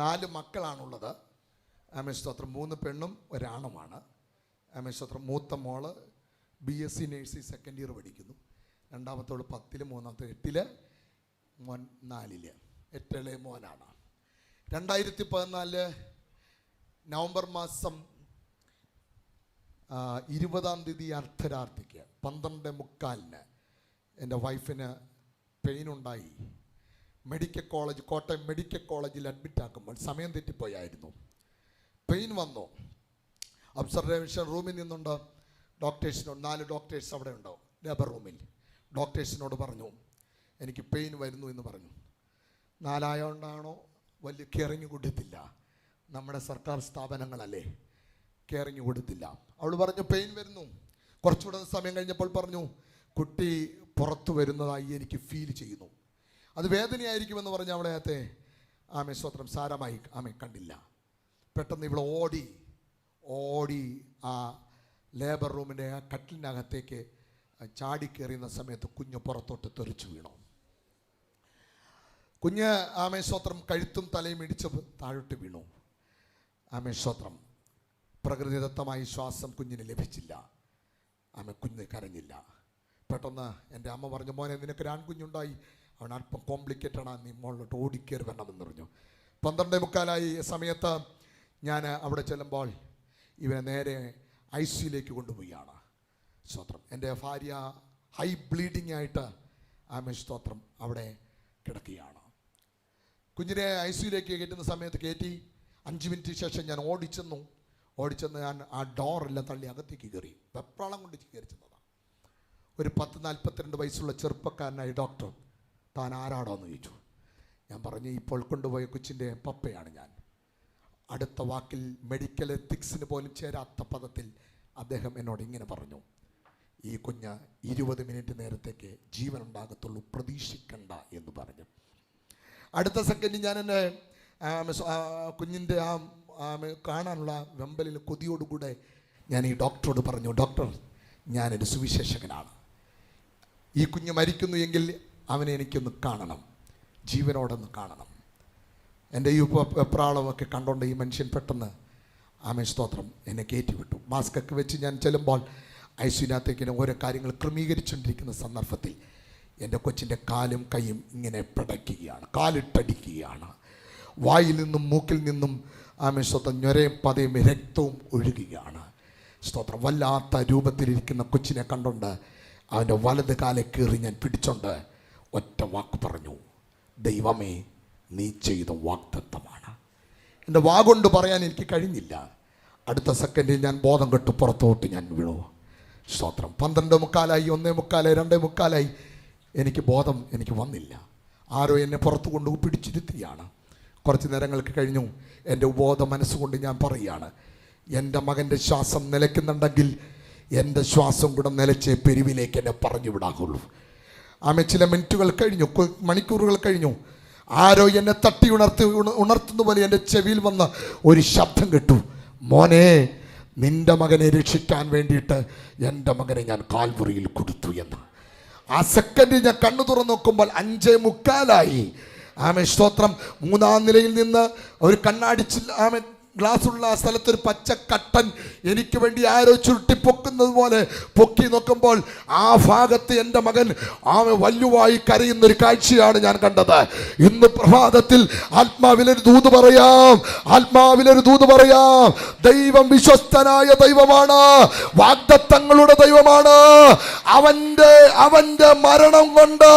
4 മക്കളാണുള്ളത്. ആമേൻ സ്തോത്രം. 3 പെണ്ണും ഒരാണുമാണ്. ആമേൻ സ്തോത്രം. മൂത്ത മോള് BSc നേഴ്സിംഗ് സെക്കൻഡ് ഇയർ പഠിക്കുന്നു. രണ്ടാമത്തോള് 10-ൽ, മൂന്നാമത്തെ 8-ൽ, മോൻ 4-ൽ. ഏറ്റവും മോനാണ്. 2014 നവംബർ മാസം 20-ാം തീയതി അർദ്ധരാത്രിക്ക് 12:45 എൻ്റെ വൈഫിന് പെയിനുണ്ടായി. മെഡിക്കൽ കോളേജ്, കോട്ടയം മെഡിക്കൽ കോളേജിൽ അഡ്മിറ്റ് ആക്കുമ്പോൾ സമയം തെറ്റിപ്പോയായിരുന്നു. പെയിൻ വന്നു. ഒബ്സർവേഷൻ റൂമിൽ നിന്നുണ്ട് ഡോക്ടേഴ്സിനോട്, 4 ഡോക്ടേഴ്സ് അവിടെ ഉണ്ടാവും ലേബർ റൂമിൽ. ഡോക്ടേഴ്സിനോട് പറഞ്ഞു എനിക്ക് പെയിൻ വരുന്നു എന്ന് പറഞ്ഞു. 4 ആയതുകൊണ്ടാണോ വലിയ കെയറിങ് കൊടുത്തില്ല. നമ്മുടെ സർക്കാർ സ്ഥാപനങ്ങളല്ലേ, കെയറിങ് കൊടുത്തില്ല. അവൾ പറഞ്ഞു പെയിൻ വരുന്നു. കുറച്ചുകൂടെ സമയം കഴിഞ്ഞപ്പോൾ പറഞ്ഞു കുട്ടി പുറത്തു വരുന്നതായി എനിക്ക് ഫീൽ ചെയ്യുന്നു. അത് വേദനയായിരിക്കുമെന്ന് പറഞ്ഞ് അവിടെയത്തെ ആമേ സ്തോത്രം സാരമായി ആമേ കണ്ടില്ല. പെട്ടെന്ന് ഇവിടെ ഓടി ആ ലേബർ റൂമിൻ്റെ ആ കട്ടിലിനകത്തേക്ക് ചാടിക്കേറിയുന്ന സമയത്ത് കുഞ്ഞ് പുറത്തോട്ട് തെറിച്ചു വീണു. കുഞ്ഞ് ആമേ സ്തോത്രം കഴുത്തും തലയും ഇടിച്ച് താഴോട്ട് വീണു. ആമേ സ്തോത്രം. പ്രകൃതിദത്തമായി ശ്വാസം കുഞ്ഞിന് ലഭിച്ചില്ല. ആമേ കുഞ്ഞ് കരഞ്ഞില്ല. പെട്ടെന്ന് എൻ്റെ അമ്മ പറഞ്ഞു മോനെ നിനക്ക് ആൺകുഞ്ഞുണ്ടായി, അവൻ അല്പം കോംപ്ലിക്കേറ്റഡാണ്, നീ മുകളിലോട്ട് ഓടിക്കേറി വരണമെന്ന് പറഞ്ഞു. 12:45 സമയത്ത് ഞാൻ അവിടെ ചെല്ലുമ്പോൾ ഇവനെ നേരെ ICUയിലേക്ക് കൊണ്ടുപോവുകയാണ്. സ്തോത്രം. എൻ്റെ ഭാര്യ ഹൈ ബ്ലീഡിങ് ആയിട്ട് ആമേ സ്തോത്രം അവിടെ കിടക്കുകയാണ്. കുഞ്ഞിനെ ICUയിലേക്ക് കയറ്റുന്ന സമയത്ത് കയറ്റി 5 മിനിറ്റ് ശേഷം ഞാൻ ഓടിച്ചെന്ന് ഞാൻ ആ ഡോറെല്ലാം തള്ളി അകത്തേക്ക് കയറി. വെപ്രാളം കൊണ്ട് കയറി ചെന്നതാണ്. ഒരു 10-42 വയസ്സുള്ള ചെറുപ്പക്കാരനായ ഡോക്ടർ താൻ ആരാടോ എന്ന് ചോദിച്ചു. ഞാൻ പറഞ്ഞു ഇപ്പോൾ കൊണ്ടുപോയ കൊച്ചിൻ്റെ പപ്പയാണ് ഞാൻ. അടുത്ത വാക്കിൽ മെഡിക്കൽ എത്തിക്സിന് പോലും ചേരാത്ത പദത്തിൽ അദ്ദേഹം എന്നോട് ഇങ്ങനെ പറഞ്ഞു, ഈ കുഞ്ഞ് 20 മിനിറ്റ് നേരത്തേക്ക് ജീവൻ ഉണ്ടാകത്തുള്ളൂ, പ്രതീക്ഷിക്കണ്ട എന്ന് പറഞ്ഞു. അടുത്ത സെക്കൻഡ് ഞാൻ എൻ്റെ കുഞ്ഞിൻ്റെ കാണാനുള്ള വെമ്പലിൽ കൊതിയോടുകൂടെ ഞാൻ ഈ ഡോക്ടറോട് പറഞ്ഞു, ഡോക്ടർ ഞാനൊരു സുവിശേഷകനാണ്, ഈ കുഞ്ഞ് മരിക്കുന്നു എങ്കിൽ അവനെ എനിക്കൊന്ന് കാണണം, ജീവനോടൊന്ന് കാണണം. എൻ്റെ ഈ വെപ്രാളമൊക്കെ കണ്ടുകൊണ്ട് ഈ മനുഷ്യൻ പെട്ടെന്ന് ആമേൻ സ്തോത്രം എന്നെ കയറ്റിവിട്ടു. മാസ്കൊക്കെ വെച്ച് ഞാൻ ചെല്ലുമ്പോൾ ICUവിനകത്തേക്ക് ഓരോ കാര്യങ്ങൾ ക്രമീകരിച്ചുകൊണ്ടിരിക്കുന്ന സന്ദർഭത്തിൽ എൻ്റെ കൊച്ചിൻ്റെ കാലും കൈയും ഇങ്ങനെ പിടയ്ക്കുകയാണ്, കാലിട്ടടിക്കുകയാണ്. വായിൽ നിന്നും മൂക്കിൽ നിന്നും ആമേൻ സ്തോത്രം ഞൊരയും പതയും രക്തവും ഒഴുകുകയാണ്. സ്തോത്രം. വല്ലാത്ത രൂപത്തിലിരിക്കുന്ന കൊച്ചിനെ കണ്ടുകൊണ്ട് അവൻ്റെ വലത് കാലെ കയറി ഞാൻ പിടിച്ചോണ്ട് ഒറ്റ വാക്ക് പറഞ്ഞു, ദൈവമേ നീ ചെയ്ത വാഗ്ദത്തമാണ്. എൻ്റെ വാഗൊണ്ട് പറയാൻ എനിക്ക് കഴിഞ്ഞില്ല. അടുത്ത സെക്കൻഡിൽ ഞാൻ ബോധം കെട്ട് പുറത്തോട്ട് ഞാൻ വീണു. സ്തോത്രം. 12:45, 1:45, 2:45 എനിക്ക് ബോധം എനിക്ക് വന്നില്ല. ആരോ എന്നെ പുറത്തു കൊണ്ട് പിടിച്ചിരുത്തിയാണ്. കുറച്ച് നേരങ്ങൾക്ക് കഴിഞ്ഞു എൻ്റെ ബോധ മനസ്സുകൊണ്ട് ഞാൻ പറയുകയാണ്, എൻ്റെ മകൻ്റെ ശ്വാസം നിലയ്ക്കുന്നുണ്ടെങ്കിൽ എൻ്റെ ശ്വാസം കൂടെ നിലച്ചേ പെരുവിലേക്ക് എന്നെ പറഞ്ഞു വിടാകുള്ളൂ. ആമേ ചില മിനിറ്റുകൾ കഴിഞ്ഞു, മണിക്കൂറുകൾ കഴിഞ്ഞു. ആരോ എന്നെ തട്ടി ഉണർത്തുന്ന പോലെ എൻ്റെ ചെവിയിൽ വന്ന ഒരു ശബ്ദം കേട്ടു, മോനെ നിൻ്റെ മകനെ രക്ഷിക്കാൻ വേണ്ടിയിട്ട് എൻ്റെ മകനെ ഞാൻ കാൽവറിയിൽ കൊടുത്തു എന്ന്. ആ സെക്കൻഡിൽ ഞാൻ കണ്ണു തുറന്നു നോക്കുമ്പോൾ 5:45. ആമേ സ്തോത്രം. 3-ാം നിലയിൽ നിന്ന് ഒരു കണ്ണാടിച്ചില്ല ആമേ ഗ്ലാസ്സുള്ള ആ സ്ഥലത്തൊരു പച്ച കട്ടൻ എനിക്ക് വേണ്ടി ആരോ ചുരുട്ടി പൊക്കുന്നത് പോലെ പൊക്കി നോക്കുമ്പോൾ ആ ഭാഗത്ത് എൻ്റെ മകൻ വല്ലുവായി കരയുന്നൊരു കാഴ്ചയാണ് ഞാൻ കണ്ടത്. ഇന്ന് പ്രഭാതത്തിൽ ആത്മാവിലൊരു ദൂത് പറയാം. ദൈവം വിശ്വസ്തനായ ദൈവമാണ്, വാഗ്ദത്തങ്ങളുടെ ദൈവമാണ്. അവന്റെ മരണം കൊണ്ട്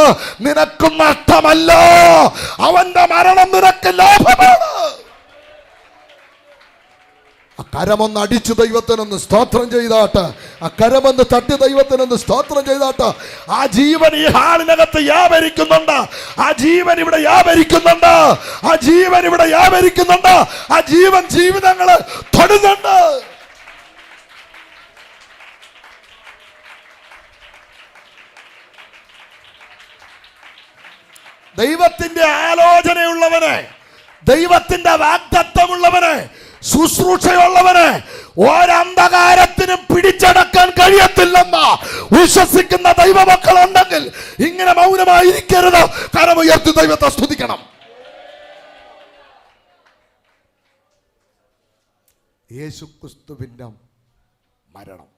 നിനക്ക് നഷ്ടമല്ല, അവന്റെ മരണം നിനക്ക് ലാഭമാണ്. ആ കരമൊന്ന് അടിച്ചു ദൈവത്തിനൊന്ന് സ്തോത്രം ചെയ്താട്ട്, ആ കരമൊന്ന് തട്ടി ദൈവത്തിനൊന്ന് സ്തോത്രം ചെയ്താട്ട്. ആ ജീവൻ ഈ ഹാളിനകത്ത് വ്യാപരിക്കുന്നുണ്ട്, ആ ജീവൻ ഇവിടെ വ്യാപരിക്കുന്നുണ്ട്, ആ ജീവൻ ഇവിടെ വ്യാപരിക്കുന്നുണ്ട്, ആ ജീവൻ ജീവിതങ്ങളെ തൊടുന്നുണ്ട്. ദൈവത്തിന്റെ ആലോചനയുള്ളവനെ, ദൈവത്തിന്റെ വാഗ്ദത്തമുള്ളവനെ, ശുശ്രൂഷയുള്ളവന് ഒരന്ധകാരത്തിനും പിടിച്ചടക്കാൻ കഴിയത്തില്ലെന്ന് വിശ്വസിക്കുന്ന ദൈവമക്കളുണ്ടെങ്കിൽ ഇങ്ങനെ മൗനമായിരിക്കരുത്. കരമുയർത്തി ദൈവത്തെ സ്തുതിക്കണം. യേശുക്രിസ്തുവിൻ്റെ മരണം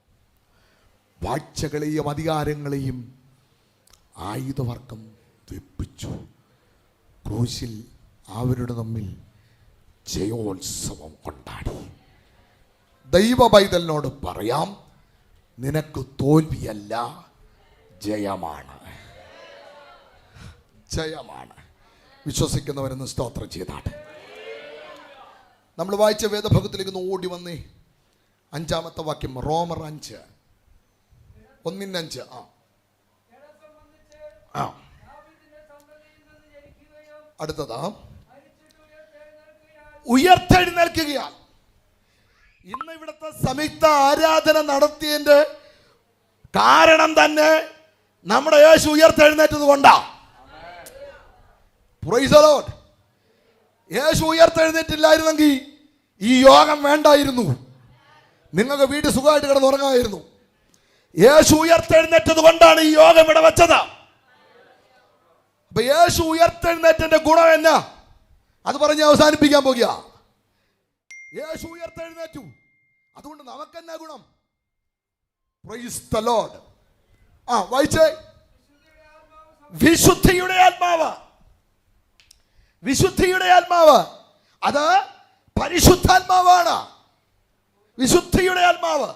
വാഴ്ചകളെയും അധികാരങ്ങളെയും ആയുധവർക്കം വെപ്പിച്ചു. ക്രൂശിൽ അവരുടെ തമ്മിൽ ജയോത്സവം കൊണ്ടാടി. ദൈവ പൈതലിനോട് പറയാം, നിനക്ക് തോൽവിയല്ല, ജയമാണ്. ജയമാണ്. വിശ്വസിക്കുന്നവരെന്ന് സ്തോത്രം ചെയ്താട്ടെ. നമ്മൾ വായിച്ച വേദഭാഗത്തിലേക്ക് ഒന്ന് ഓടി വന്നേ. 5-ാമത്തെ വാക്യം, റോമർ 5:1-5. അടുത്തതാ ഉയർത്തെഴുന്നേൽക്കുകയാൽ. ഇന്ന് ഇവിടുത്തെ സംയുക്ത ആരാധന നടത്തിയതിന്റെ കാരണം തന്നെ നമ്മുടെ യേശു ഉയർത്തെഴുന്നേറ്റത് കൊണ്ടാ. Praise the Lord. യേശു ഉയർത്തെഴുന്നേറ്റില്ലായിരുന്നെങ്കിൽ ഈ യോഗം വേണ്ടായിരുന്നു. നിങ്ങൾക്ക് വീട്ടിൽ സുഖമായിട്ട് കിടന്നുറങ്ങാമായിരുന്നു. യേശു ഉയർത്തെഴുന്നേറ്റത് കൊണ്ടാണ് ഈ യോഗം ഇവിടെ വെച്ചത്. അപ്പൊ യേശു ഉയർത്തെഴുന്നേറ്റന്റെ ഗുണം എന്നാ? അത് പറഞ്ഞ് അവസാനിപ്പിക്കാൻ പോകുക. യേശു ഉയർത്തെഴുന്നേറ്റു, അതുകൊണ്ട് നമുക്കെന്നാ ഗുണം? Price the Lord. വായിച്ചേ. വിശുദ്ധിയുടെ ആത്മാവ്. വിശുദ്ധിയുടെ ആത്മാവ് അത് പരിശുദ്ധാത്മാവാണ്. വിശുദ്ധിയുടെ ആത്മാവ്,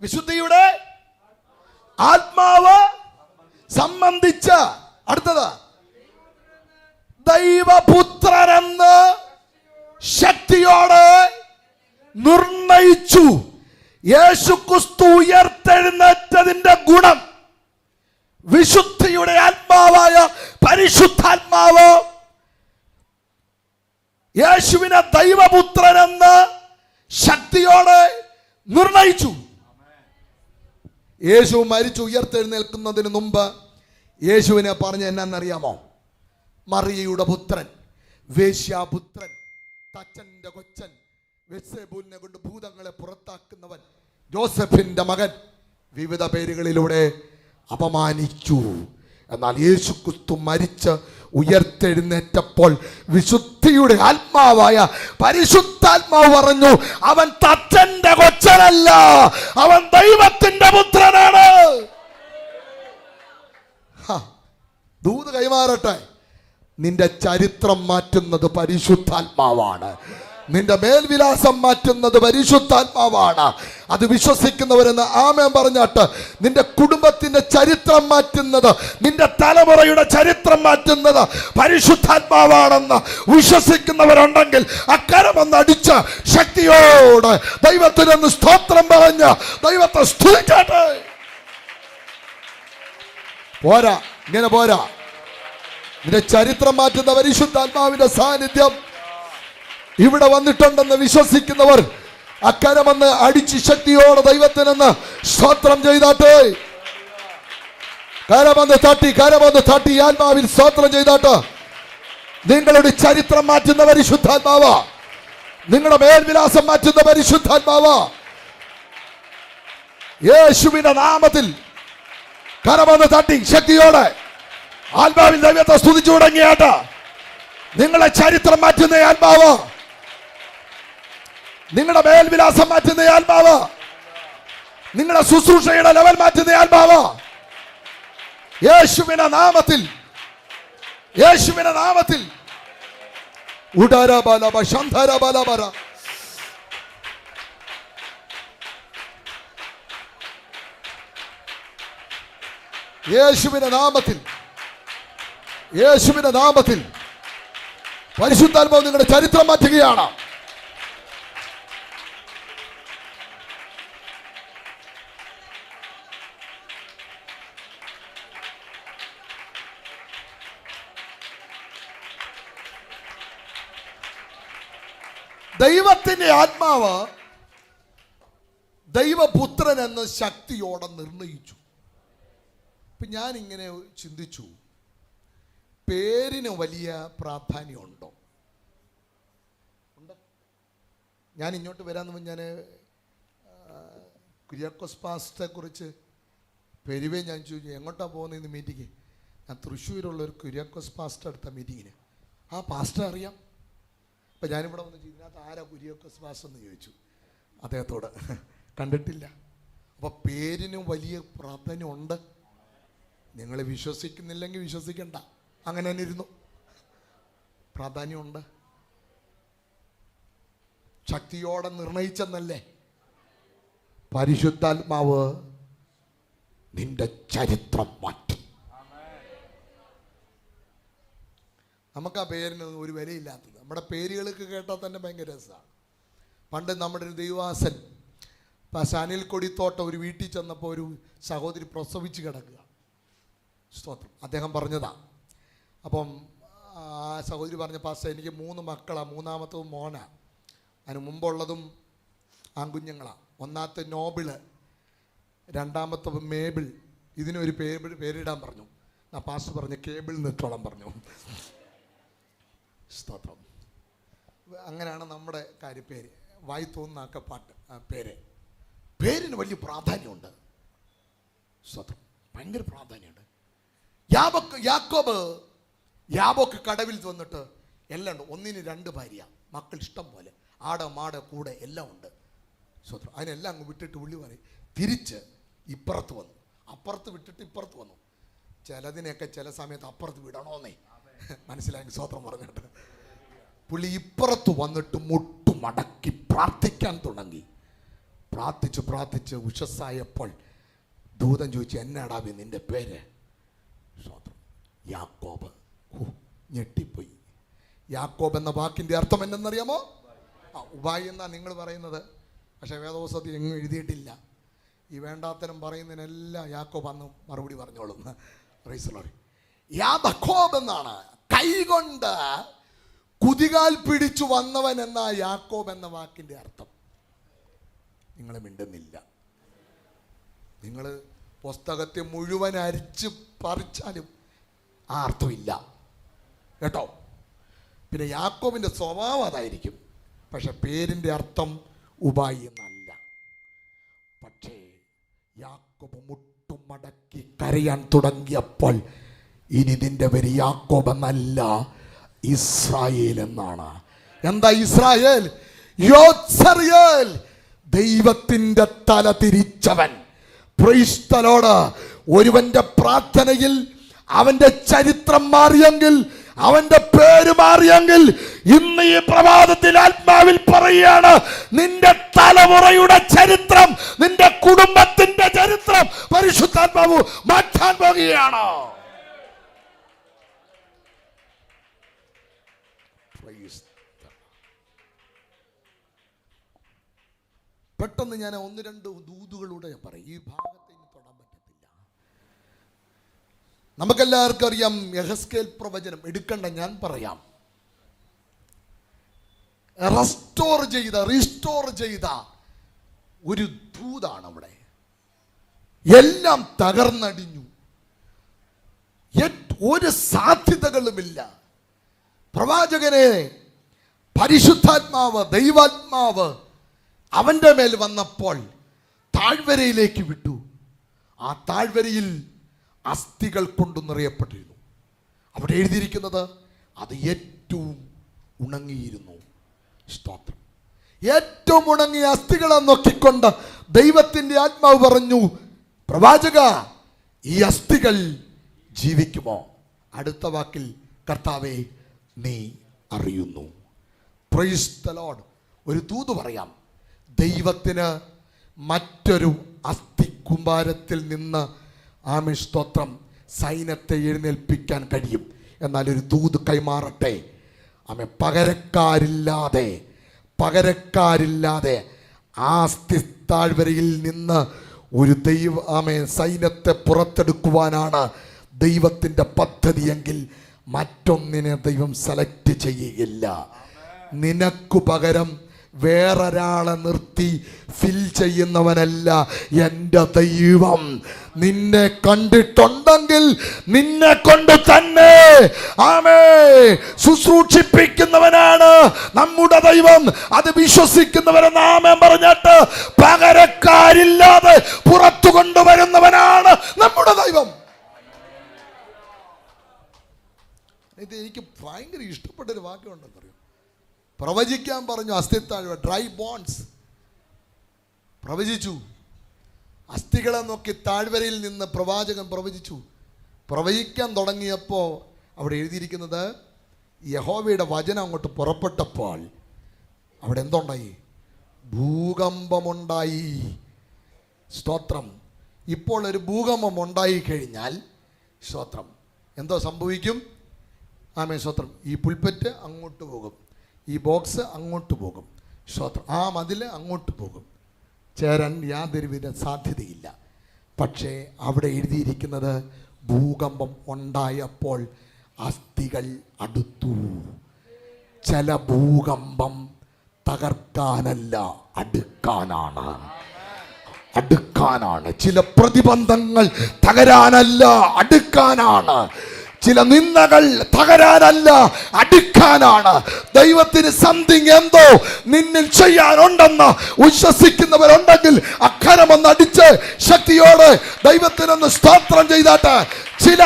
വിശുദ്ധിയുടെ ആത്മാവ് സംബന്ധിച്ച അടുത്തത് ദൈവപുത്രനെന്ന് ശക്തിയോടെ നിർണയിച്ചു. യേശുക്രിസ്തു ഉയർത്തെഴുന്നേറ്റതിന്റെ ഗുണം വിശുദ്ധിയുടെ ആത്മാവായ പരിശുദ്ധാത്മാവ് യേശുവിനെ ദൈവപുത്രനെന്ന് ശക്തിയോടെ നിർണയിച്ചു. യേശു മരിച്ചു ഉയർത്തെഴുന്നേൽക്കുന്നതിന് മുമ്പ് യേശുവിനെ പറഞ്ഞ എന്നാന്നറിയാമോ? മറിയയുടെ പുത്രൻ, വേശ്യാപുത്രൻ, തച്ചന്റെ കൊച്ചൻ, ബെത്സേബൂലിനെ കൊണ്ട് ഭൂതങ്ങളെ പുറത്താക്കുന്നവൻ, ജോസഫിന്റെ മകൻ, വിവിധ പേരുകളിലൂടെ അപമാനിച്ചു. എന്നാൽ യേശുക്രിസ്തു മരിച്ച് ഉയർത്തെഴുന്നേറ്റപ്പോൾ വിശുദ്ധിയുടെ ആത്മാവായ പരിശുദ്ധാത്മാവ് പറഞ്ഞു, അവൻ തച്ചന്റെ കൊച്ചനല്ല, അവൻ ദൈവത്തിന്റെ പുത്രനാണ്. ദൂത് കൈമാറട്ടെ. നിന്റെ ചരിത്രം മാറ്റുന്നത് പരിശുദ്ധാത്മാവാണ്. നിന്റെ മേൽവിലാസം മാറ്റുന്നത് പരിശുദ്ധാത്മാവാണ്. അത് വിശ്വസിക്കുന്നവരെന്ന് ആമേൻ പറഞ്ഞാട്ട്. നിന്റെ കുടുംബത്തിന്റെ ചരിത്രം മാറ്റുന്നത്, നിന്റെ തലമുറയുടെ ചരിത്രം മാറ്റുന്നത് പരിശുദ്ധാത്മാവാണെന്ന് വിശ്വസിക്കുന്നവരുണ്ടെങ്കിൽ അക്കരമൊന്ന് അടിച്ച് ശക്തിയോട് ദൈവത്തിനൊന്ന് സ്തോത്രം പറഞ്ഞ് ദൈവത്തെ സ്തുതിക്കട്ടെ. പോരാ, ഇങ്ങനെ പോരാ. നിന്റെ ചരിത്രം മാറ്റുന്ന പരിശുദ്ധാത്മാവിന്റെ സാന്നിധ്യം ഇവിടെ വന്നിട്ടുണ്ടെന്ന് വിശ്വസിക്കുന്നവർ അക്കരമെന്ന് അടിച്ച് ശക്തിയോടെ ദൈവത്തിനെന്ന് സ്തോത്രം ചെയ്താട്ടെ. കരമൊന്ന് തട്ടി ആത്മാവിൽ സ്തോത്രം ചെയ്താട്ട്. നിങ്ങളുടെ ചരിത്രം മാറ്റുന്ന പരിശുദ്ധാത്മാവ്, നിങ്ങളുടെ മേൽവിലാസം മാറ്റുന്ന പരിശുദ്ധാത്മാവ് യേശുവിന്റെ നാമത്തിൽ കരമൊന്ന് തട്ടി ശക്തിയോടെ ആത്മാവിൽ ദൈവത്തെ സ്തുതിച്ചു തുടങ്ങിയാട്ട്. നിങ്ങളെ ചരിത്രം മാറ്റുന്ന ആത്മാവ്, നിങ്ങളുടെ മേൽവിലാസം മാറ്റുന്ന ആത്മാവ്, നിങ്ങളുടെ ശുശ്രൂഷയുടെ ലെവൽ മാറ്റുന്ന ആത്മാവ് യേശുവിന്റെ നാമത്തിൽ, യേശുവിന്റെ നാമത്തിൽ ഉഡാരബലബ ശന്ധരബലബര യേശുവിന്റെ നാമത്തിൽ, യേശുവിന്റെ നാമത്തിൽ പരിശുദ്ധാത്മാവ് നിങ്ങളുടെ ചരിത്രം മാറ്റുകയാണ്. ദൈവത്തിന്റെ ആത്മാവ് ദൈവപുത്രൻ എന്ന ശക്തിയോടെ നിർണയിച്ചു. ഇപ്പൊ ഞാനിങ്ങനെ ചിന്തിച്ചു, പേരിന് വലിയ പ്രാധാന്യമുണ്ടോ? ഉണ്ട്. ഞാൻ ഇങ്ങോട്ട് വരാമെന്ന് ഞാൻ കുര്യാക്കോസ് പാസ്റ്ററെ കുറിച്ച് പെരുവേ ഞാൻ ചോദിച്ചു, എങ്ങോട്ടാണ് പോകുന്നത് ഇന്ന് മീറ്റിംഗ്? ഞാൻ തൃശ്ശൂരുള്ള ഒരു കുര്യാക്കോസ് പാസ്റ്റർ എടുത്ത മീറ്റിങ്ങിന്. ആ പാസ്റ്റർ അറിയാം. അപ്പം ഞാനിവിടെ വന്ന് ഇതിനകത്ത് ആരാ കുര്യാക്കോസ് പാസ്റ്റർ എന്ന് ചോദിച്ചു. അദ്ദേഹത്തോട്. കണ്ടിട്ടില്ല. അപ്പോൾ പേരിന് വലിയ പ്രാധാന്യമുണ്ട്. നിങ്ങൾ വിശ്വസിക്കുന്നില്ലെങ്കിൽ വിശ്വസിക്കണ്ട, അങ്ങനെ തന്നെ ഇരുന്നു. പ്രാധാന്യമുണ്ട്. ശക്തിയോടെ നിർണയിച്ചെന്നല്ലേ. പരിശുദ്ധാത്മാവ് നിന്റെ ചരിത്രം മാറ്റും. നമുക്ക് ആ പേരിന് ഒരു വിലയില്ലാത്തത്. നമ്മുടെ പേരുകൾക്ക് കേട്ടാൽ തന്നെ ഭയങ്കര രസമാണ്. പണ്ട് നമ്മുടെ ഒരു ദൈവാസൻ അനിൽ കൊടിത്തോട്ടം ഒരു വീട്ടിൽ ചെന്നപ്പോൾ ഒരു സഹോദരി പ്രസവിച്ച് കിടക്കുക. സ്തോത്രം. അദ്ദേഹം പറഞ്ഞതാ. അപ്പം ആ സഹോദരി പറഞ്ഞ പാസ്റ്റർ, എനിക്ക് 3 മക്കളാണ്, മൂന്നാമത്തതും മോനാ, അതിന് മുമ്പുള്ളതും ആൺകുഞ്ഞുങ്ങളാണ്. ഒന്നാമത്തെ നോബിള്, രണ്ടാമത്തെ മേബിൾ. ഇതിനൊരു പേരിടാൻ പറഞ്ഞു. ആ പാസ്റ്റർ പറഞ്ഞു കേബിൾ നിട്ടോളം പറഞ്ഞു. സ്തോത്രം. അങ്ങനെയാണ് നമ്മുടെ കാര്യപ്പേര്. വായി തോന്നുന്നാക്ക പാട്ട് പേരിന് വലിയ പ്രാധാന്യമുണ്ട്. സ്തോത്രം. ഭയങ്കര പ്രാധാന്യമുണ്ട്. യാബോക്ക് കടവിൽ വന്നിട്ട് എല്ലാം ഉണ്ട്. 1ന് 2 ഭാര്യ, മക്കൾ ഇഷ്ടം പോലെ, ആട് മാട് കൂടെ എല്ലാം ഉണ്ട്. സ്വത്രം. അതിനെല്ലാം അങ്ങ് വിട്ടിട്ട് ഉള്ളി പറയും തിരിച്ച് ഇപ്പുറത്ത് വന്നു. അപ്പുറത്ത് വിട്ടിട്ട് ഇപ്പുറത്ത് വന്നു. ചിലതിനെയൊക്കെ ചില സമയത്ത് അപ്പുറത്ത് വിടണമെന്നേ മനസ്സിലാക്കി സ്വത്രം പറഞ്ഞിട്ട് പുള്ളി ഇപ്പുറത്ത് വന്നിട്ട് മുട്ടുമടക്കി പ്രാർത്ഥിക്കാൻ തുടങ്ങി. പ്രാർത്ഥിച്ച് ഉഷസ്സായപ്പോൾ ദൂതൻ ചോദിച്ചു, എന്നാടാവി നിന്റെ പേര്? സ്വത്രം. യാക്കോബ്. ഞെട്ടിപ്പോയി. യാക്കോബ് എന്ന വാക്കിൻ്റെ അർത്ഥം എന്തെന്നറിയാമോ? ഉപായി എന്നാ നിങ്ങൾ പറയുന്നത്, പക്ഷേ വേദപുസ്തകത്തിൽ എങ്ങും എഴുതിയിട്ടില്ല. ഈ വേണ്ടാത്തരം പറയുന്നതിനെല്ലാം യാക്കോബ് അന്ന് മറുപടി പറഞ്ഞോളും. യാക്കോബ് എന്നാണ്. കൈകൊണ്ട് കുതികാൽ പിടിച്ചു വന്നവൻ എന്ന യാക്കോബ് എന്ന വാക്കിൻ്റെ അർത്ഥം. നിങ്ങൾ മിണ്ടുന്നില്ല. നിങ്ങൾ പുസ്തകത്തെ മുഴുവൻ അരിച്ച് പറിച്ചാലും ആ അർത്ഥമില്ല കേട്ടോ. പിന്നെ യാക്കോബിൻ്റെ സ്വഭാവം അതായിരിക്കും, പക്ഷെ പേരിൻ്റെ അർത്ഥം ഉപായി എന്നല്ല. പക്ഷേ യാക്കോബ് മുട്ടുമടക്കി കരയാൻ തുടങ്ങിയപ്പോൾ ഇനി നിന്റെ പേര് യാക്കോബ് എന്നല്ല, ഇസ്രായേൽ എന്നാണ്. എന്താ ഇസ്രായേൽ? യോത്സറിയേൽ, ദൈവത്തിൻ്റെ തല തിരിച്ചവൻ. Price the Lord. ഒരുവന്റെ പ്രാർത്ഥനയിൽ അവന്റെ ചരിത്രം മാറിയെങ്കിൽ, അവന്റെ പേര് മാറിയെങ്കിൽ, ഇന്ന് ഈ പ്രഭാതത്തിൽ ആത്മാവിൽ പറയുകയാണ്, നിന്റെ തലമുറയുടെ ചരിത്രം, നിന്റെ കുടുംബത്തിന്റെ ചരിത്രം പരിശുദ്ധാത്മാവ് മാറ്റാൻ പോകുകയാണ്. പെട്ടെന്ന് ഞാൻ 1-2 ദൂതുകളൂടെ പറയും. ഈ ഭാഗത്ത് ഇനി തൊടാൻ പറ്റത്തില്ല. നമുക്കെല്ലാവർക്കും അറിയാം യെഹെസ്കേൽ പ്രവചനം. എടുക്കണ്ട, ഞാൻ പറയാം. റീസ്റ്റോർ ചെയ്ത ഒരു ദൂതാണ് അവിടെ. എല്ലാം തകർന്നടിഞ്ഞു. ഒരു സാധ്യതകളുമില്ല. പ്രവാചകനെ പരിശുദ്ധാത്മാവ്, ദൈവാത്മാവ് അവന്റെ മേൽ വന്നപ്പോൾ താഴ്വരയിലേക്ക് വിട്ടു. ആ താഴ്വരയിൽ അസ്ഥികൾ കൊണ്ട് നിറയപ്പെട്ടിരുന്നു. അവിടെ എഴുതിയിരിക്കുന്നത് അത് ഏറ്റവും ഉണങ്ങിയിരുന്നു. സ്തോത്രം. ഏറ്റവും ഉണങ്ങിയ അസ്ഥികളെ നോക്കിക്കൊണ്ട് ദൈവത്തിൻ്റെ ആത്മാവ് പറഞ്ഞു, പ്രവാചക, ഈ അസ്ഥികൾ ജീവിക്കുമോ? അടുത്ത വാക്കിൽ, കർത്താവേ നീ അറിയുന്നു. Price the Lord. ഒരു ദൂത് പറയാം. ദൈവത്തിന് മറ്റൊരു അസ്ഥി കുമ്പാരത്തിൽ നിന്ന് സ്തോത്രം സൈന്യത്തെ എഴുന്നേൽപ്പിക്കാൻ കഴിയും. എന്നാൽ ഒരു ദൂത് കൈമാറട്ടെ. പകരക്കാരില്ലാതെ ആ അസ്ഥി താഴ്വരയിൽ നിന്ന് ഒരു സൈന്യത്തെ പുറത്തെടുക്കുവാനാണ് ദൈവത്തിൻ്റെ പദ്ധതിയെങ്കിൽ മറ്റൊന്നിനെ ദൈവം സെലക്ട് ചെയ്യുകയില്ല. നിനക്കു പകരം വേറൊരാളെ നിർത്തി ഫിൽ ചെയ്യുന്നവനല്ല എൻ്റെ ദൈവം. നിന്നെ കണ്ടിട്ടുണ്ടെങ്കിൽ നിന്നെ കൊണ്ട് തന്നെ ശുശ്രൂഷിപ്പിക്കുന്നവനാണ് നമ്മുടെ ദൈവം. അത് വിശ്വസിക്കുന്നവരെ നാമം പറഞ്ഞിട്ട് പകരക്കാരില്ലാതെ പുറത്തു കൊണ്ടുവരുന്നവനാണ് നമ്മുടെ ദൈവം. ഇത് എനിക്ക് ഭയങ്കര ഇഷ്ടപ്പെട്ടൊരു വാക്കുണ്ടെന്നറിയോ. പ്രവചിക്കാൻ പറഞ്ഞു അസ്ഥിത്താഴ്വ, ഡ്രൈ ബോൺസ്. പ്രവചിച്ചു. അസ്ഥികളെ നോക്കി താഴ്വരയിൽ നിന്ന് പ്രവാചകൻ പ്രവചിച്ചു. പ്രവചിക്കാൻ തുടങ്ങിയപ്പോൾ അവിടെ എഴുതിയിരിക്കുന്നത് യഹോവയുടെ വചനം അങ്ങോട്ട് പുറപ്പെട്ടപ്പോൾ അവിടെ എന്തുണ്ടായി? ഭൂകമ്പമുണ്ടായി. സ്തോത്രം. ഇപ്പോൾ ഒരു ഭൂകമ്പം ഉണ്ടായി കഴിഞ്ഞാൽ സ്തോത്രം എന്തോ സംഭവിക്കും? ആമേ സ്തോത്രം. ഈ പുൽപ്പറ്റ് അങ്ങോട്ട് പോകും, ഈ ബോക്സ് അങ്ങോട്ട് പോകും, സ്തോത്രം. ആ മതിൽ അങ്ങോട്ട് പോകും. ചേരാൻ യാതൊരുവിധ സാധ്യതയില്ല. പക്ഷേ അവിടെ എഴുതിയിരിക്കുന്നത് ഭൂകമ്പം ഉണ്ടായപ്പോൾ അസ്ഥികൾ അടുത്തു. ചില ഭൂകമ്പം തകർക്കാനല്ല, അടുക്കാനാണ്. അടുക്കാനാണ്. ചില പ്രതിബന്ധങ്ങൾ തകരാനല്ല, അടുക്കാനാണ്. ചില നിന്ദകൾ തകരാനല്ല, അടുക്കാനാണ്. ദൈവത്തിന് സംതിങ് എന്തോ നിന്നിൽ ചെയ്യാനുണ്ടെന്ന് വിശ്വസിക്കുന്നവരുണ്ടെങ്കിൽ അക്കരമൊന്ന് അടിച്ച് ശക്തിയോടെ ദൈവത്തിനൊന്ന് സ്തോത്രം ചെയ്താട്ട്. ചില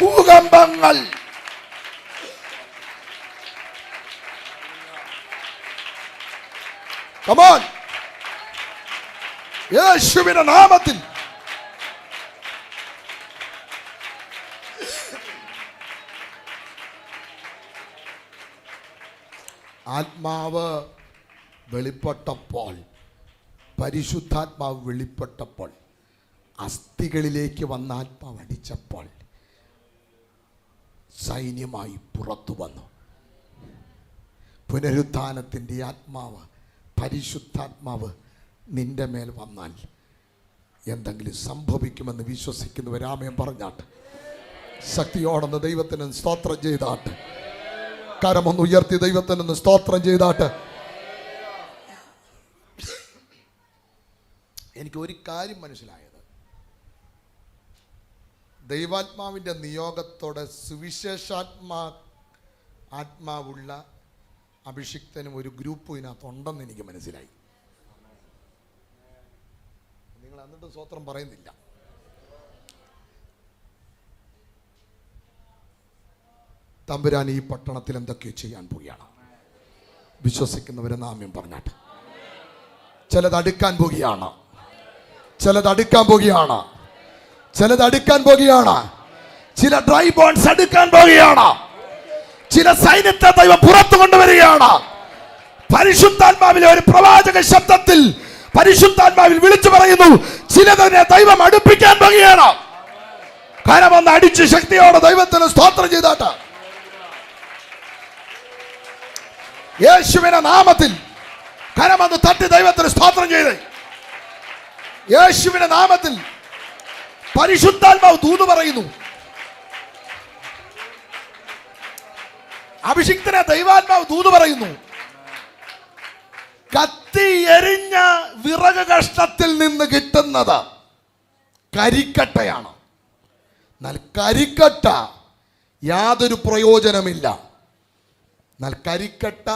ഭൂകമ്പങ്ങൾ Come on. യേശുവിന്റെ നാമത്തിൽ ആത്മാവ് വെളിപ്പെട്ടപ്പോൾ, പരിശുദ്ധാത്മാവ് വെളിപ്പെട്ടപ്പോൾ, അസ്ഥികളിലേക്ക് വന്ന ആത്മാവ് അടിച്ചപ്പോൾ സൈന്യമായി പുറത്തു വന്നു. പുനരുത്ഥാനത്തിൻ്റെ ആത്മാവ്, പരിശുദ്ധാത്മാവ് നിന്റെ മേൽ വന്നാൽ എന്തെങ്കിലും സംഭവിക്കുമെന്ന് വിശ്വസിക്കുന്നവർ ആമേൻ പറഞ്ഞാട്ട്. ശക്തിയോടൊന്ന് ദൈവത്തിന് സ്തോത്രം ചെയ്താട്ട്. കരമൊന്ന് ഉയർത്തി ദൈവത്തിനൊന്ന് സ്തോത്രം ചെയ്താട്ട്. എനിക്ക് ഒരു കാര്യം മനസ്സിലായത്, ദൈവാത്മാവിൻ്റെ നിയോഗത്തോടെ ആത്മാവുള്ള അഭിഷിക്തനും ഒരു ഗ്രൂപ്പും ഇതിനകത്തുണ്ടെന്ന് എനിക്ക് മനസ്സിലായി. നിങ്ങൾ എന്നിട്ട് സ്തോത്രം പറയുന്നില്ല. തമ്പുരാൻ ഈ പട്ടണത്തിൽ എന്തൊക്കെയോ ചെയ്യാൻ പോവുകയാണ്. വിശ്വസിക്കുന്നവരെ നാമ്യം പറഞ്ഞാട്ട്. ചിലത് അടുക്കാൻ പോകുകയാണ്, ചിലത് അടുക്കാൻ പോകുകയാണ്, ചിലത് അടുക്കാൻ പോകുകയാണ്. ചില ഡ്രൈ ബോൺസ് അടുക്കാൻ പോകുകയാണ്. ചില സൈന്യത്തെ ദൈവം പുറത്തു കൊണ്ടുവരികയാണ്. പരിശുദ്ധാത്മാവിലെ ഒരു പ്രവാചക ശബ്ദത്തിൽ പരിശുദ്ധാത്മാവിൽ വിളിച്ചു പറയുന്നു, ചിലതിനെ ദൈവം അടുപ്പിക്കാൻ പോകുകയാണ്. കരമൊന്ന് അടിച്ച് ശക്തിയോടെ ദൈവത്തിന് സ്തോത്രം ചെയ്താട്ട്. യേശുവിന്റെ നാമത്തിൽ കരമൊന്ന് തട്ടി ദൈവത്തിന് സ്തോത്രം ചെയ്ത്. യേശുവിന്റെ നാമത്തിൽ പരിശുദ്ധാത്മാവ് ദൂത് പറയുന്നു. അഭിഷിക്തനെ ദൈവാത്മാവ് ദൂത് പറയുന്നു. കത്തി എരിഞ്ഞ വിറക് കഷ്ണത്തിൽ നിന്ന് കിട്ടുന്നത് കരിക്കട്ടയാണ്. എന്നാൽ കരിക്കട്ട യാതൊരു പ്രയോജനമില്ല. എന്നാൽ കരിക്കട്ട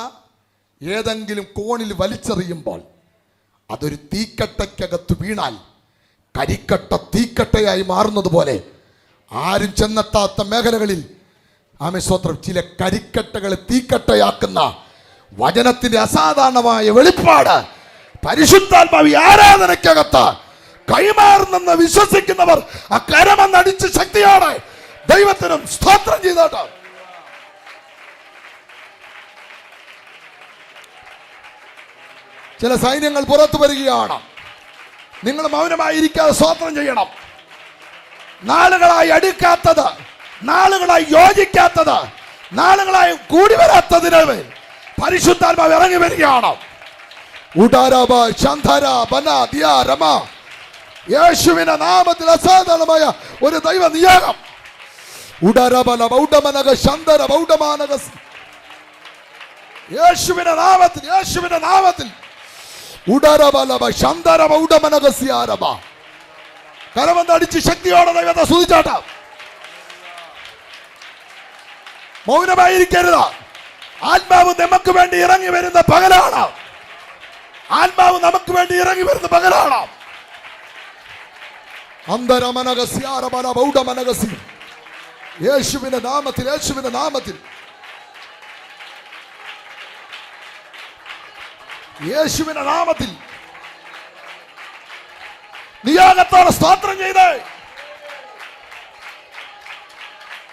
ഏതെങ്കിലും കോണിൽ വലിച്ചെറിയുമ്പോൾ അതൊരു തീക്കട്ടയ്ക്കകത്ത് വീണാൽ കരിക്കട്ട തീക്കട്ടയായി മാറുന്നത് പോലെ ആരും ചെന്നെത്താത്ത മേഖലകളിൽ ആമേസ്തോത്രം ചില കരിക്കട്ടകളെ തീക്കട്ടയാക്കുന്ന വചനത്തിന്റെ അസാധാരണമായ വെളിപ്പാട് പരിശുദ്ധാത്മാവ് ആരാധനയ്ക്കകത്ത് കൈമാറുന്നെന്ന് വിശ്വസിക്കുന്നവർ ആ കരമെന്നടിച്ച് ശക്തിയോടെ ദൈവത്തിനും സ്തോത്രം ചെയ്തോട്ടെ. ചില സൈന്യങ്ങൾ പുറത്തു വരികയാണ്. നിങ്ങൾ മൗനമായിരിക്കാതെ സ്തോത്രം ചെയ്യണം. നാളുകളായി അടുക്കാത്തത്, നാളുകളായി യോജിക്കാത്തത്, നാളുകളായി കൂടി വരാത്തതിന് പരിശുദ്ധാത്മാവ് ഇറങ്ങി വരികയാണ്. യേശുവിന്റെ നാമത്തിൽ അസാധാരണമായ ഒരു ദൈവ നിയോഗം. യേശുവിന്റെ നാമത്തിൽ, യേശുവിന്റെ നാമത്തിൽ കരമൊന്നടിച്ച് ശക്തിയോടെ ദൈവത്തെ സ്തുതിച്ചാട്ടെ. മൗനമായിരിക്കരുത്. ആത്മാവ് നമുക്ക് വേണ്ടി ഇറങ്ങി വരുന്ന പകലാണ്. ആത്മാവ് നമുക്ക് വേണ്ടി ഇറങ്ങി വരുന്ന പകലാണ്. യേശുവിന്റെ നാമത്തിൽ, യേശുവിന്റെ നാമത്തിൽ, യേശുവിന്റെ നാമത്തിൽ നിയോഗത്തോടെ സ്തോത്രം ചെയ്ത്.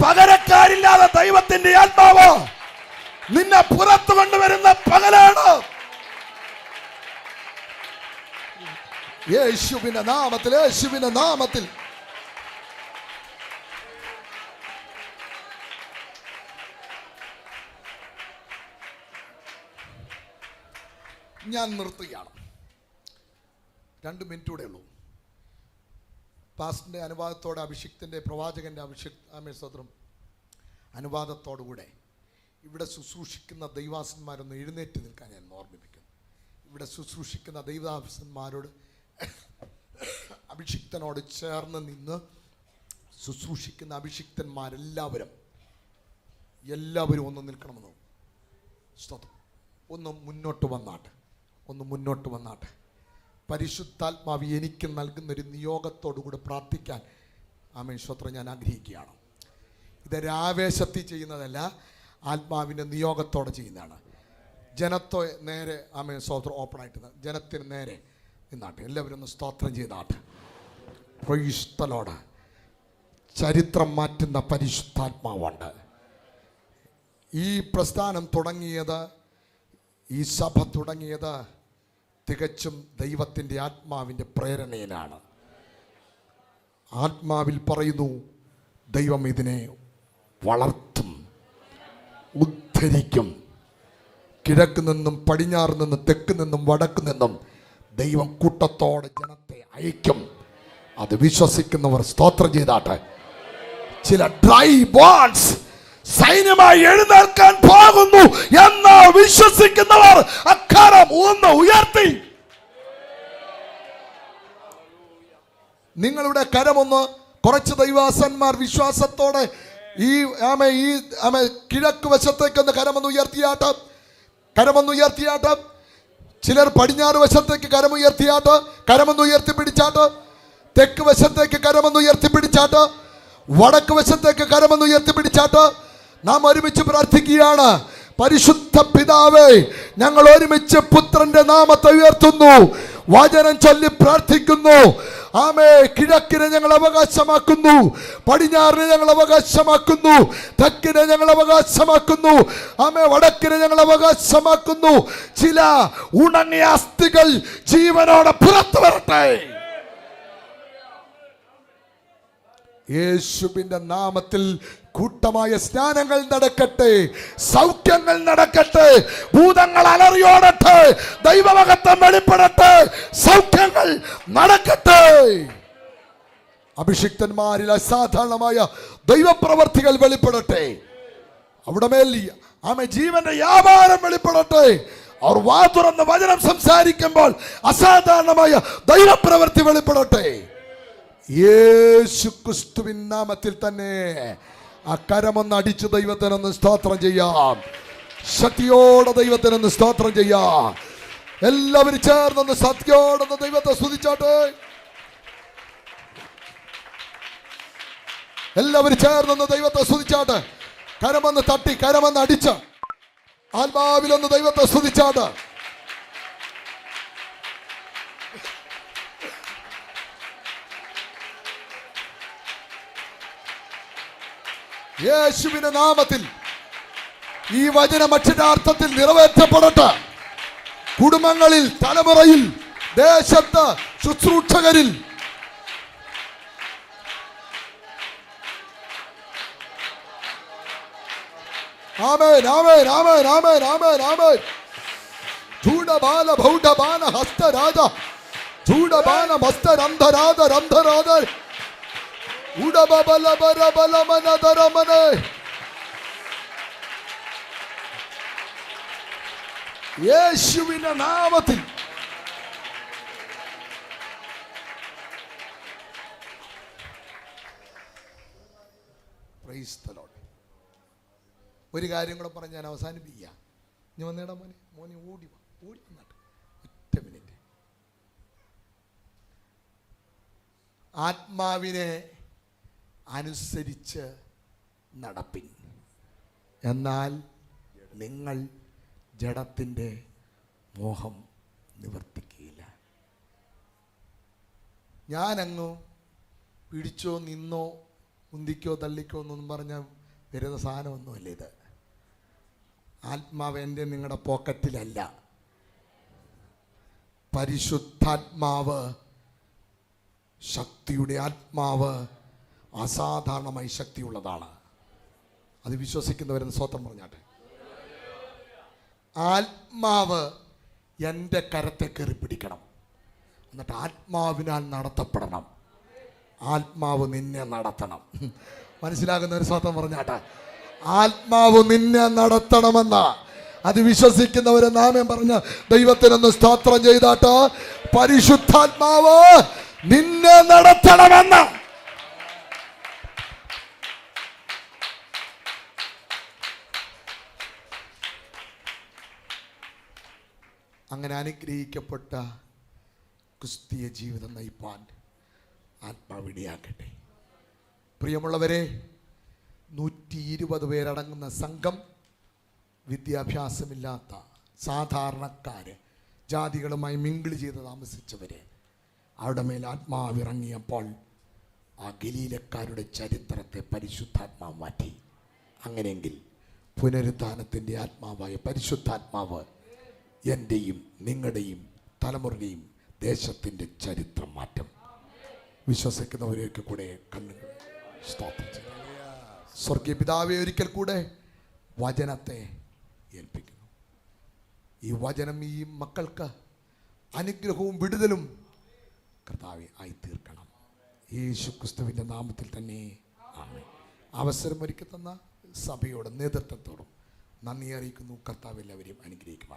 പകരക്കാരില്ലാതെ ദൈവത്തിന്റെ ആത്മാവ് നിന്നെ പുറത്തു കൊണ്ടുവരുന്ന പകലാണ്. യേശുവിന്റെ നാമത്തിൽ, യേശുവിന്റെ നാമത്തിൽ. ഞാൻ നിർത്തുകയാണ്. 2 മിനിറ്റ് കൂടെ ഉള്ളൂ. പാസ്റ്ററിന്റെ അനുവാദത്തോടെ, അഭിഷിക്തന്റെ പ്രവാചകന്റെ സ്തോത്രം അനുവാദത്തോടുകൂടെ ഇവിടെ ശുശ്രൂഷിക്കുന്ന ദൈവാസന്മാരൊന്ന് എഴുന്നേറ്റ് നിൽക്കാൻ ഞാൻ ഓർമ്മിപ്പിക്കുന്നു. ഇവിടെ ശുശ്രൂഷിക്കുന്ന ദൈവദാസന്മാരോട്, അഭിഷിക്തനോട് ചേർന്ന് നിന്ന് ശുശ്രൂഷിക്കുന്ന അഭിഷിക്തന്മാരെല്ലാവരും ഒന്ന് നിൽക്കണമെന്ന് സ്തോത്രം. ഒന്ന് മുന്നോട്ട് വന്നാട്ടെ. പരിശുദ്ധാത്മാവ് എനിക്ക് നൽകുന്നൊരു നിയോഗത്തോടുകൂടി പ്രാർത്ഥിക്കാൻ ആമേൻ സ്തോത്രം ഞാൻ ആഗ്രഹിക്കുകയാണ്. ഇതൊരാവേശത്തിൽ ചെയ്യുന്നതല്ല, ആത്മാവിൻ്റെ നിയോഗത്തോടെ ചെയ്യുന്നതാണ്. ജനത്തെ നേരെ ആമേൻ സ്തോത്രം ഓപ്പണായിട്ട് ജനത്തിന് നേരെ നിന്നാട്ടെ. എല്ലാവരും ഒന്ന് സ്തോത്രം ചെയ്താട്ടെ. Price the Lord. ചരിത്രം മാറ്റുന്ന പരിശുദ്ധാത്മാവുണ്ട്. ഈ പ്രസ്ഥാനം തുടങ്ങിയത്, ഈ സഭ തുടങ്ങിയത് തികച്ചും ദൈവത്തിൻ്റെ ആത്മാവിൻ്റെ പ്രേരണയിലാണ്. ആത്മാവിൽ പറയുന്നു, ദൈവം ഇതിനെ വളർത്തും, ഉദ്ധരിക്കും. കിഴക്ക് നിന്നും പടിഞ്ഞാറ് നിന്നും തെക്ക് നിന്നും വടക്ക് നിന്നും ദൈവം കൂട്ടത്തോടെ ജനത്തെ അയക്കും. അത് വിശ്വസിക്കുന്നവർ സ്തോത്രം ചെയ്താട്ടെ. ചില ഡ്രൈ ബോൺസ് സൈന്യമായി എഴുന്നേൽക്കാൻ പോകുന്നു എന്ന് വിശ്വസിക്കുന്നവർ അക്കാരം ഒന്ന് ഉയർത്തി നിങ്ങളുടെ കരമൊന്ന്. കുറച്ച് ദൈവാസന്മാർ വിശ്വാസത്തോടെ ഈ കിഴക്ക് വശത്തേക്കൊന്ന് കരമൊന്ന് ഉയർത്തിയാട്ട്. ചിലർ പടിഞ്ഞാറ് വശത്തേക്ക് കരമൊന്ന് ഉയർത്തിപ്പിടിച്ചാട്ട്. തെക്ക് വശത്തേക്ക് കരമൊന്ന് ഉയർത്തിപ്പിടിച്ചാട്ട്. വടക്ക് വശത്തേക്ക് കരമൊന്ന് ഉയർത്തിപ്പിടിച്ചാട്ട്. നാം ഒരുമിച്ച് പ്രാർത്ഥിക്കുകയാണ്. പരിശുദ്ധ പിതാവേ, ഞങ്ങൾ ഒരുമിച്ച് പുത്രന്റെ നാമത്തെ ഉയർത്തുന്നു, വചനം ചൊല്ലി പ്രാർത്ഥിക്കുന്നു. ആമേ, കിഴക്കിനെ ഞങ്ങൾ അവകാശമാക്കുന്നു, പടിഞ്ഞാറിനെ ഞങ്ങൾ അവകാശമാക്കുന്നു, തെക്കിനെ ഞങ്ങൾ അവകാശമാക്കുന്നു, ആമേ, വടക്കിനെ ഞങ്ങൾ അവകാശമാക്കുന്നു. ചില ഉണങ്ങിയ അസ്ഥികൾ ജീവനോടെ പുറത്തു വരട്ടെ. യേശുവിന്റെ നാമത്തിൽ കൂട്ടമായ സ്നാനങ്ങൾ നടക്കട്ടെ, സൗഖ്യങ്ങൾ നടക്കട്ടെ, ഭൂതങ്ങൾ അലറിയോടട്ടെ, ദൈവമഹത്വം വെളിപ്പെടട്ടെ, സൗഖ്യങ്ങൾ നടക്കട്ടെ. അഭിഷിക്തന്മാരിൽ അസാധാരണമായ ദൈവപ്രവർത്തികൾ വെളിപ്പെടട്ടെ. അവിടെ മേൽ ജീവന്റെ വ്യാപാരം വെളിപ്പെടട്ടെ. അവർ വാ തുറന്ന് വചനം സംസാരിക്കുമ്പോൾ അസാധാരണമായ ദൈവപ്രവൃത്തി വെളിപ്പെടട്ടെ. യേശു ക്രിസ്തുവിൻ നാമത്തിൽ തന്നെ ആ കരമൊന്ന് അടിച്ച് ദൈവത്തിനൊന്ന് സ്തോത്രം ചെയ്യാം. ശക്തിയോടെ ദൈവത്തിനൊന്ന് സ്തോത്രം ചെയ്യാം. എല്ലാവരും ചേർന്നൊന്ന് സത്യോടൊന്ന് ദൈവത്തെ സ്തുതിച്ചാട്ടെ. എല്ലാവരും ചേർന്നൊന്ന് ദൈവത്തെ സ്തുതിച്ചാട്ടെ. കരമൊന്ന് തട്ടി, കരമൊന്ന് അടിച്ച് ആത്മാവിലൊന്ന് ദൈവത്തെ സ്തുതിച്ചാട്ടെ. യേശുവിന്റെ നാമത്തിൽ ഈ വചനം അക്ഷരാർത്ഥത്തിൽ നിറവേറ്റപ്പെടട്ടെ. കുടുംബങ്ങളിൽ, തലമുറയിൽ, ദേശത്ത്, ശുശ്രൂഷകരിൽ ആമേൻ, ആമേൻ, ആമേൻ, ആമേൻ, ആമേൻ, ആമേൻ. ചൂടബാല ഭൗഡബാന ഹസ്തരാജ ചൂടബാന മസ്തരന്ധരാധ രന്ധരാധ യേശുവിന്റെ നാമത്തിൽ പ്രൈസ് ദി ലോർഡ്. ഒരു കാര്യം കൂടെ പറഞ്ഞ് ഞാൻ അവസാനിപ്പിക്കുക. ഇനി വന്നേടാ മോനെ ഓടി വന്നിട്ട് ഒറ്റ മിനിറ്റ്. ആത്മാവിനെ അനുസരിച്ച് നടപ്പിൻ, എന്നാൽ നിങ്ങൾ ജഡത്തിൻ്റെ മോഹം നിവർത്തിക്കുകയില്ല. ഞാനങ്ങ് പിടിച്ചോ നിന്നോ ഉന്തിക്കോ തള്ളിക്കോ എന്നൊന്നും പറഞ്ഞാൽ വരുന്ന സാധനമൊന്നുമല്ല ഇത്. ആത്മാവ് എൻ്റെ നിങ്ങളുടെ പോക്കറ്റിലല്ല. പരിശുദ്ധാത്മാവ്, ശക്തിയുടെ ആത്മാവ് അസാധാരണമായി ശക്തിയുള്ളതാണ്. അത് വിശ്വസിക്കുന്നവരെന്ന് സ്വന്തം പറഞ്ഞാട്ടെ. ആത്മാവ് എൻ്റെ കരത്തെ കയറി പിടിക്കണം, എന്നിട്ട് ആത്മാവിനാൽ നടത്തപ്പെടണം. ആത്മാവ് നിന്നെ നടത്തണം. മനസ്സിലാകുന്നവർ സ്വന്തം പറഞ്ഞാട്ടെ. ആത്മാവ് നിന്നെ നടത്തണമെന്ന അത് വിശ്വസിക്കുന്നവരെ നാമം പറഞ്ഞ ദൈവത്തിനൊന്ന് സ്തോത്രം ചെയ്താട്ട്. പരിശുദ്ധാത്മാവ് നിന്നെ നടത്തണമെന്ന്. അങ്ങനെ അനുഗ്രഹിക്കപ്പെട്ട ക്രിസ്തീയ ജീവിതം നയിപ്പാൻ ആത്മാവിടിയാക്കട്ടെ. പ്രിയമുള്ളവരെ, 120 പേരടങ്ങുന്ന സംഘം, വിദ്യാഭ്യാസമില്ലാത്ത സാധാരണക്കാര്, ജാതികളുമായി മിങ്കിൾ ചെയ്ത് താമസിച്ചവര്, അവരുടെ മേൽ ആത്മാവിറങ്ങിയപ്പോൾ ആ ഗലീലക്കാരുടെ ചരിത്രത്തെ പരിശുദ്ധാത്മാവ് മാറ്റി. അങ്ങനെയെങ്കിൽ പുനരുത്ഥാനത്തിൻ്റെ ആത്മാവായ പരിശുദ്ധാത്മാവ് എൻ്റെയും നിങ്ങളുടെയും തലമുറയുടെയും ദേശത്തിൻ്റെ ചരിത്രം മാറ്റും. വിശ്വസിക്കുന്നവരെയൊക്കെ കൂടെ കണ്ണുകൾ സ്തോത്രം ചെയ്യും. സ്വർഗീയ പിതാവെ, ഒരിക്കൽ കൂടെ വചനത്തെ ഏൽപ്പിക്കുന്നു. ഈ വചനം ഈ മക്കൾക്ക് അനുഗ്രഹവും വിടുതലും കർത്താവെ ആയി തീർക്കണം. യേശു ക്രിസ്തുവിൻ്റെ നാമത്തിൽ തന്നെ ആമേൻ. അവസരം ഒരുക്കി തന്ന സഭയോടും നേതൃത്വത്തോടും നന്ദി അറിയിക്കുന്നു. കർത്താവ് എല്ലാവരെയും അനുഗ്രഹിക്കുമാറാകട്ടെ.